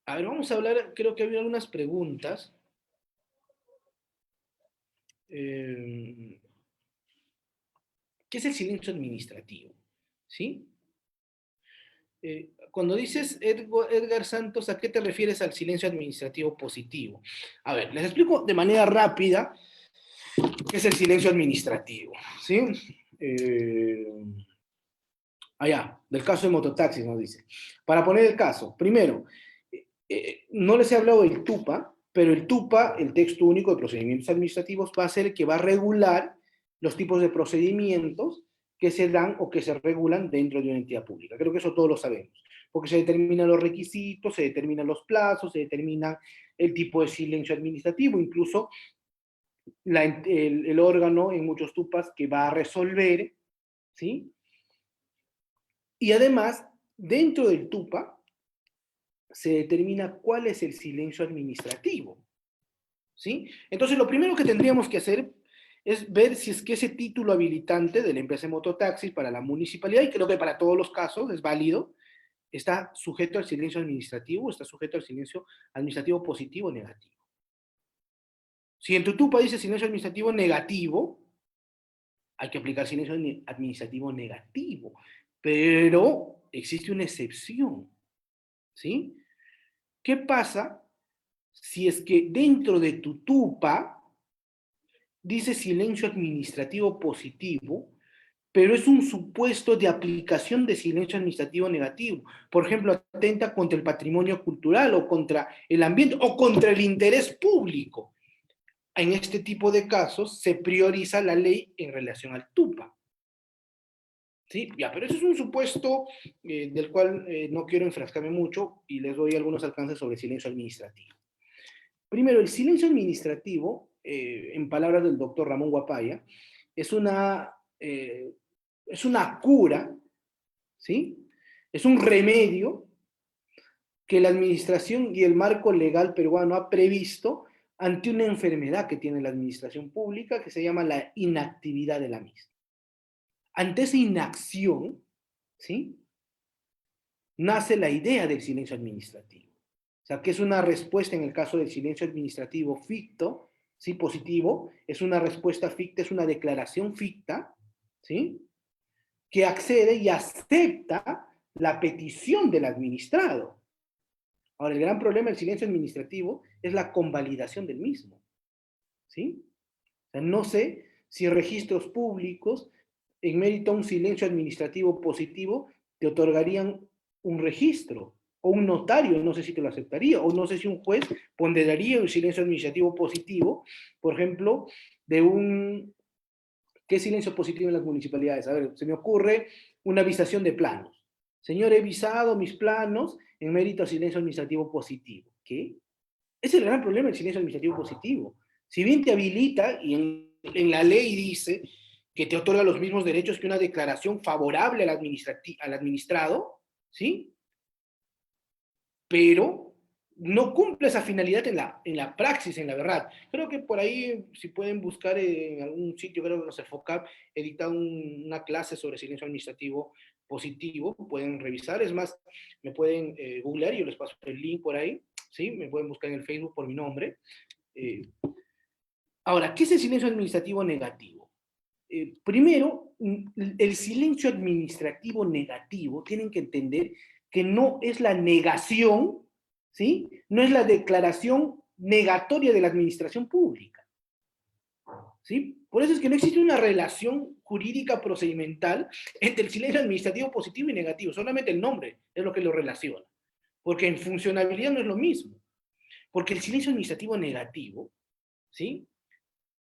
A ver, vamos a hablar, creo que había algunas preguntas. ¿Qué es el silencio administrativo? ¿Sí? Cuando dices, Edgar Santos, ¿a qué te refieres al silencio administrativo positivo? A ver, les explico de manera rápida qué es el silencio administrativo. ¿Sí? Allá, del caso de mototaxis nos dice. Para poner el caso, primero, no les he hablado del TUPA, pero el TUPA, el texto único de procedimientos administrativos, va a ser el que va a regular los tipos de procedimientos que se dan o que se regulan dentro de una entidad pública. Creo que eso todos lo sabemos, porque se determinan los requisitos, se determinan los plazos, se determina el tipo de silencio administrativo, incluso el órgano en muchos TUPAs que va a resolver, ¿sí? Y además, dentro del TUPA, se determina cuál es el silencio administrativo, ¿sí? Entonces, lo primero que tendríamos que hacer es ver si es que ese título habilitante de la empresa de mototaxis para la municipalidad, y creo que para todos los casos es válido, está sujeto al silencio administrativo, está sujeto al silencio administrativo positivo o negativo. Si en tu TUPA dice silencio administrativo negativo, hay que aplicar silencio administrativo negativo, pero existe una excepción, ¿sí? ¿Qué pasa si es que dentro de tu TUPA dice silencio administrativo positivo, pero es un supuesto de aplicación de silencio administrativo negativo. Por ejemplo, atenta contra el patrimonio cultural o contra el ambiente o contra el interés público. En este tipo de casos se prioriza la ley en relación al TUPA. ¿Sí? Ya, pero eso es un supuesto del cual no quiero enfrascarme mucho y les doy algunos alcances sobre silencio administrativo. Primero, el silencio administrativo, en palabras del doctor Ramón Guapaya, es una cura, ¿sí? Es un remedio que la administración y el marco legal peruano ha previsto ante una enfermedad que tiene la administración pública que se llama la inactividad de la misma. Ante esa inacción, ¿sí?, nace la idea del silencio administrativo. O sea, que es una respuesta en el caso del silencio administrativo ficto, ¿sí?, positivo, es una respuesta ficta, es una declaración ficta, ¿sí?, que accede y acepta la petición del administrado. Ahora, el gran problema del silencio administrativo es la convalidación del mismo, ¿sí? O sea, no sé si registros públicos, en mérito a un silencio administrativo positivo, te otorgarían un registro, o un notario, no sé si te lo aceptaría, o no sé si un juez ponderaría un silencio administrativo positivo, por ejemplo, de un... ¿Qué silencio positivo en las municipalidades? A ver, se me ocurre una visación de planos. Señor, he visado mis planos en mérito a silencio administrativo positivo. ¿Qué? Ese es el gran problema del silencio administrativo positivo. Si bien te habilita, y en la ley dice que te otorga los mismos derechos que una declaración favorable al administrado, ¿sí? Pero no cumple esa finalidad en la praxis, en la verdad. Creo que por ahí, si pueden buscar en algún sitio, creo que no sé, FOCAP edita una clase sobre silencio administrativo positivo, pueden revisar, es más, me pueden googlear, yo les paso el link por ahí, ¿sí? Me pueden buscar en el Facebook por mi nombre. Ahora, ¿qué es el silencio administrativo negativo? Primero, el silencio administrativo negativo, tienen que entender que no es la negación, ¿sí? No es la declaración negatoria de la administración pública, ¿sí? Por eso es que no existe una relación jurídica procedimental entre el silencio administrativo positivo y negativo, solamente el nombre es lo que lo relaciona, porque en funcionalidad no es lo mismo, porque el silencio administrativo negativo, ¿sí?,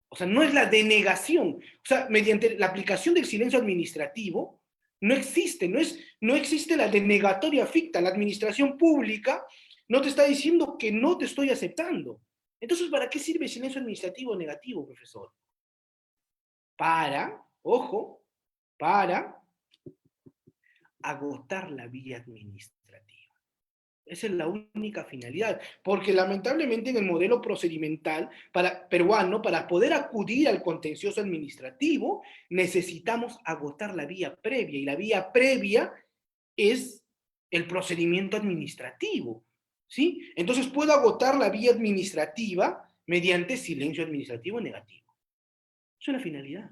o sea, no es la denegación. O sea, mediante la aplicación del silencio administrativo, no existe, no existe la denegatoria ficta. La administración pública no te está diciendo que no te estoy aceptando. Entonces, ¿para qué sirve el silencio administrativo negativo, profesor? Ojo, para agotar la vía administrativa. Esa es la única finalidad, porque lamentablemente en el modelo procedimental peruano, para poder acudir al contencioso administrativo, necesitamos agotar la vía previa, y la vía previa es el procedimiento administrativo, ¿sí? Entonces puedo agotar la vía administrativa mediante silencio administrativo negativo. Es una finalidad.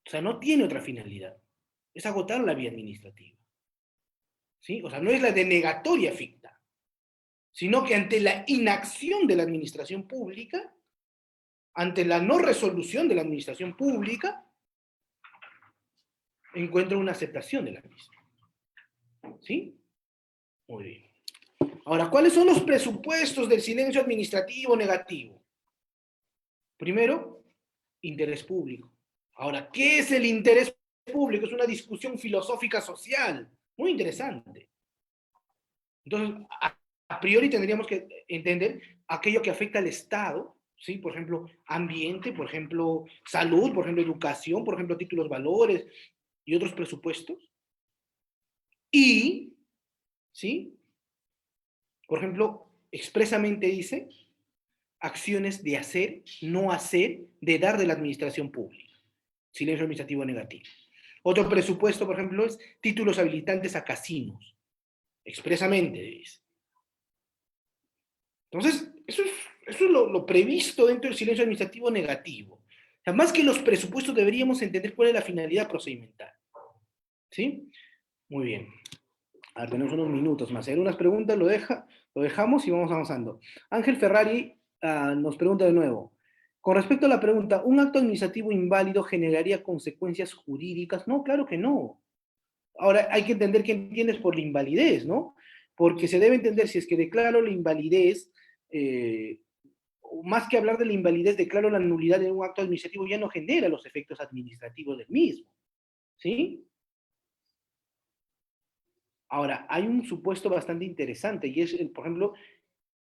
O sea, no tiene otra finalidad. Es agotar la vía administrativa. ¿Sí? O sea, no es la denegatoria ficta, sino que ante la inacción de la administración pública, ante la no resolución de la administración pública, encuentro una aceptación de la misma. ¿Sí? Muy bien. Ahora, ¿cuáles son los presupuestos del silencio administrativo negativo? Primero, interés público. Ahora, ¿qué es el interés público? Es una discusión filosófica social muy interesante. Entonces, a priori tendríamos que entender aquello que afecta al Estado, ¿sí? Por ejemplo, ambiente, por ejemplo, salud, por ejemplo, educación, por ejemplo, títulos, valores y otros presupuestos. Y, ¿sí?, por ejemplo, expresamente dice acciones de hacer, no hacer, de dar de la administración pública. Silencio administrativo negativo. Otro presupuesto, por ejemplo, es títulos habilitantes a casinos. Expresamente dice. Entonces, eso es lo previsto dentro del silencio administrativo negativo. O sea, más que los presupuestos deberíamos entender cuál es la finalidad procedimental. ¿Sí? Muy bien. Ahora tenemos unos minutos más. Hacer unas preguntas, lo dejamos y vamos avanzando. Ángel Ferrari nos pregunta de nuevo. Con respecto a la pregunta, ¿un acto administrativo inválido generaría consecuencias jurídicas? No, claro que no. Ahora, hay que entender qué entiendes por la invalidez, ¿no? Porque se debe entender, si es que declaro la invalidez, más que hablar de la invalidez, declaro la nulidad de un acto administrativo, ya no genera los efectos administrativos del mismo, ¿sí? Ahora, hay un supuesto bastante interesante, y es, por ejemplo,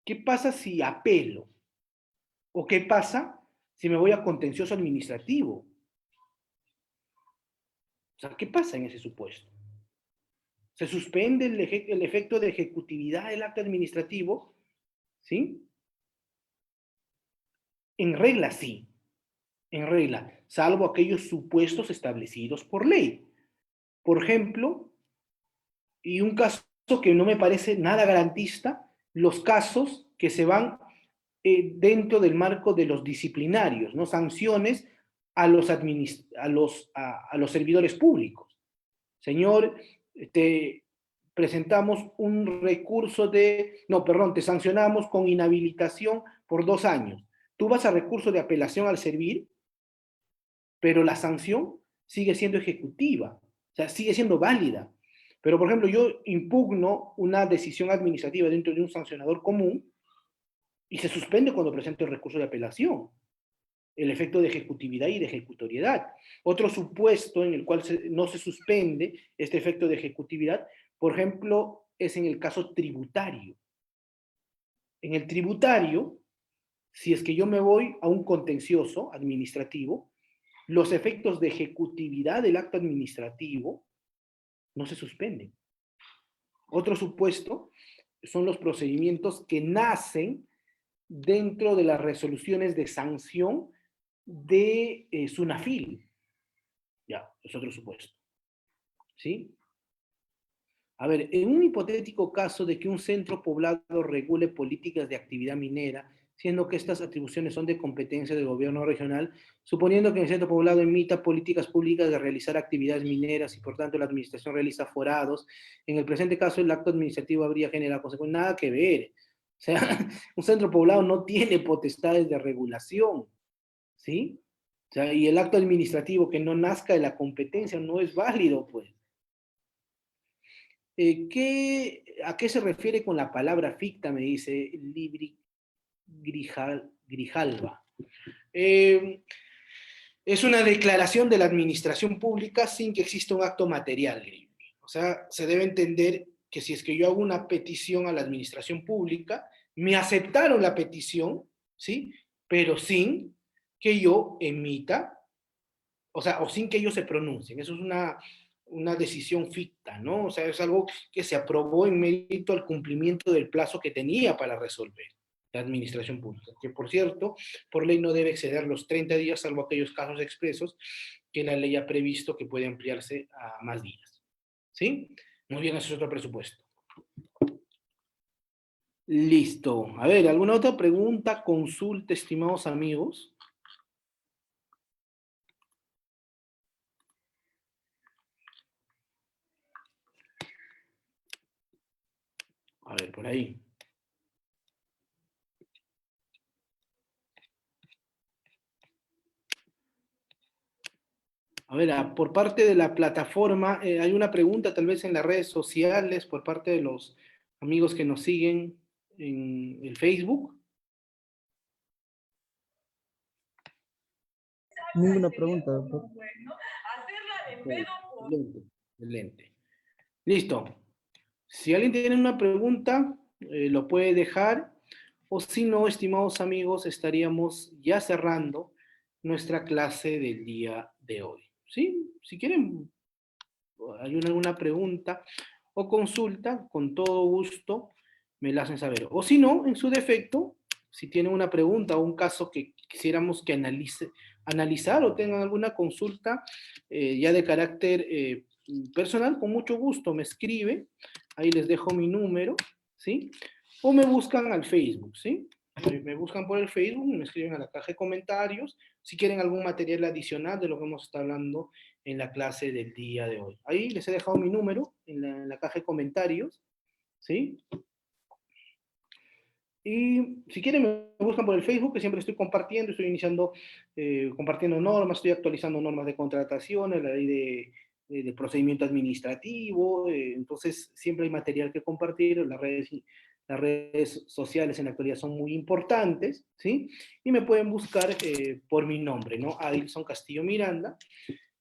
¿qué pasa si apelo? ¿O qué pasa si me voy a contencioso administrativo? O sea, ¿qué pasa en ese supuesto? ¿Se suspende el efecto de ejecutividad del acto administrativo? ¿Sí? En regla, sí. En regla, salvo aquellos supuestos establecidos por ley. Por ejemplo, y un caso que no me parece nada garantista, los casos que se van dentro del marco de los disciplinarios, ¿no? Sanciones a los servidores públicos. Señor, te presentamos un recurso te sancionamos con inhabilitación por 2 años. Tú vas a recurso de apelación al servir, pero la sanción sigue siendo ejecutiva, o sea, sigue siendo válida. Pero, por ejemplo, yo impugno una decisión administrativa dentro de un sancionador común y se suspende cuando presento el recurso de apelación, el efecto de ejecutividad y de ejecutoriedad. Otro supuesto en el cual no se suspende este efecto de ejecutividad, por ejemplo, es en el caso tributario. En el tributario, si es que yo me voy a un contencioso administrativo, los efectos de ejecutividad del acto administrativo no se suspenden. Otro supuesto son los procedimientos que nacen dentro de las resoluciones de sanción de SUNAFIL. Ya, es otro supuesto. ¿Sí? A ver, en un hipotético caso de que un centro poblado regule políticas de actividad minera, siendo que estas atribuciones son de competencia del gobierno regional, suponiendo que el centro poblado emita políticas públicas de realizar actividades mineras y por tanto la administración realiza forados, en el presente caso el acto administrativo habría generado consecuencias, nada que ver. O sea, un centro poblado no tiene potestades de regulación, ¿sí? O sea, y el acto administrativo que no nazca de la competencia no es válido, pues. ¿A qué se refiere con la palabra ficta? Me dice Libri Grijalva. Es una declaración de la administración pública sin que exista un acto material. O sea, se debe entender que si es que yo hago una petición a la administración pública, me aceptaron la petición, ¿sí? Pero sin que yo emita, o sea, o sin que ellos se pronuncien. Eso es una decisión ficta, ¿no? O sea, es algo que se aprobó en mérito al cumplimiento del plazo que tenía para resolver la administración pública, que por cierto, por ley no debe exceder los 30 días, salvo aquellos casos expresos que la ley ha previsto que puede ampliarse a más días. ¿Sí? Muy bien, ese es otro presupuesto. Listo. A ver, ¿alguna otra pregunta, consulta, estimados amigos? A ver, por ahí. A ver, por parte de la plataforma, hay una pregunta tal vez en las redes sociales por parte de los amigos que nos siguen en el Facebook.
Ninguna pregunta, doctor.
Excelente. Listo. Si alguien tiene una pregunta, lo puede dejar. O si no, estimados amigos, estaríamos ya cerrando nuestra clase del día de hoy. ¿Sí? Si quieren, hay alguna pregunta o consulta, con todo gusto me la hacen saber. O si no, en su defecto, si tienen una pregunta o un caso que quisiéramos que analizar o tengan alguna consulta ya de carácter personal, con mucho gusto me escribe. Ahí les dejo mi número, ¿sí? O me buscan al Facebook, ¿sí? Me buscan por el Facebook, me escriben a la caja de comentarios, si quieren algún material adicional de lo que hemos estado hablando en la clase del día de hoy. Ahí les he dejado mi número en la caja de comentarios, ¿sí? Y si quieren me buscan por el Facebook, que siempre estoy compartiendo, estoy iniciando, compartiendo normas, estoy actualizando normas de contratación, la ley de procedimiento administrativo, entonces siempre hay material que compartir, las redes sociales en la actualidad son muy importantes, ¿sí? Y me pueden buscar por mi nombre, ¿no? Adilson Castillo Miranda.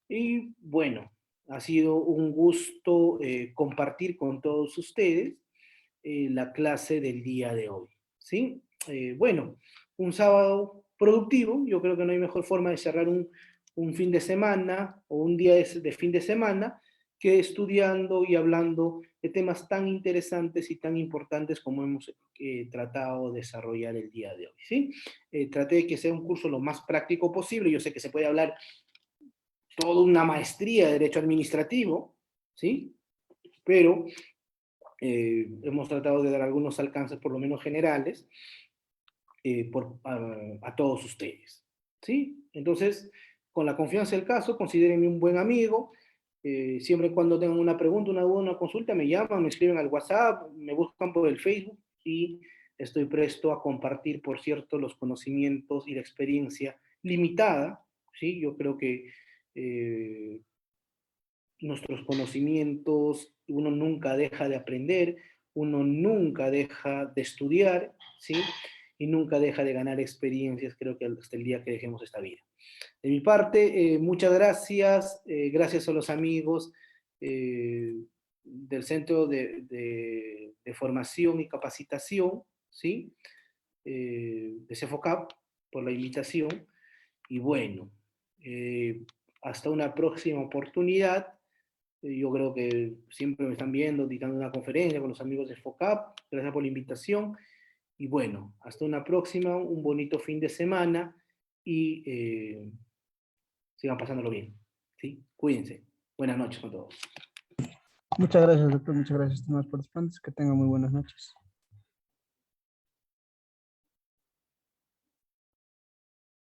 Y bueno, ha sido un gusto compartir con todos ustedes la clase del día de hoy, ¿sí? Bueno, un sábado productivo, yo creo que no hay mejor forma de cerrar un fin de semana o un día de fin de semana que estudiando y hablando de temas tan interesantes y tan importantes como hemos tratado de desarrollar el día de hoy, ¿sí? Traté de que sea un curso lo más práctico posible, yo sé que se puede hablar toda una maestría de Derecho Administrativo, ¿sí? Pero hemos tratado de dar algunos alcances, por lo menos generales, a todos ustedes, ¿sí? Entonces, con la confianza del caso, considérenme un buen amigo, siempre y cuando tengan una pregunta, una duda, una consulta, me llaman, me escriben al WhatsApp, me buscan por el Facebook y estoy presto a compartir, por cierto, los conocimientos y la experiencia limitada, ¿sí? Yo creo que nuestros conocimientos, uno nunca deja de aprender, uno nunca deja de estudiar, ¿sí? Y nunca deja de ganar experiencias, creo que hasta el día que dejemos esta vida. De mi parte, muchas gracias, gracias a los amigos del Centro de Formación y Capacitación, ¿sí? De CEFOCAP, por la invitación, y bueno, hasta una próxima oportunidad. Yo creo que siempre me están viendo, dictando una conferencia con los amigos de FOCAP. Gracias por la invitación. Y bueno, hasta una próxima, un bonito fin de semana y sigan pasándolo bien. ¿Sí? Cuídense. Buenas noches con todos.
Muchas gracias, doctor. Muchas gracias, estimados participantes. Que tengan muy buenas noches.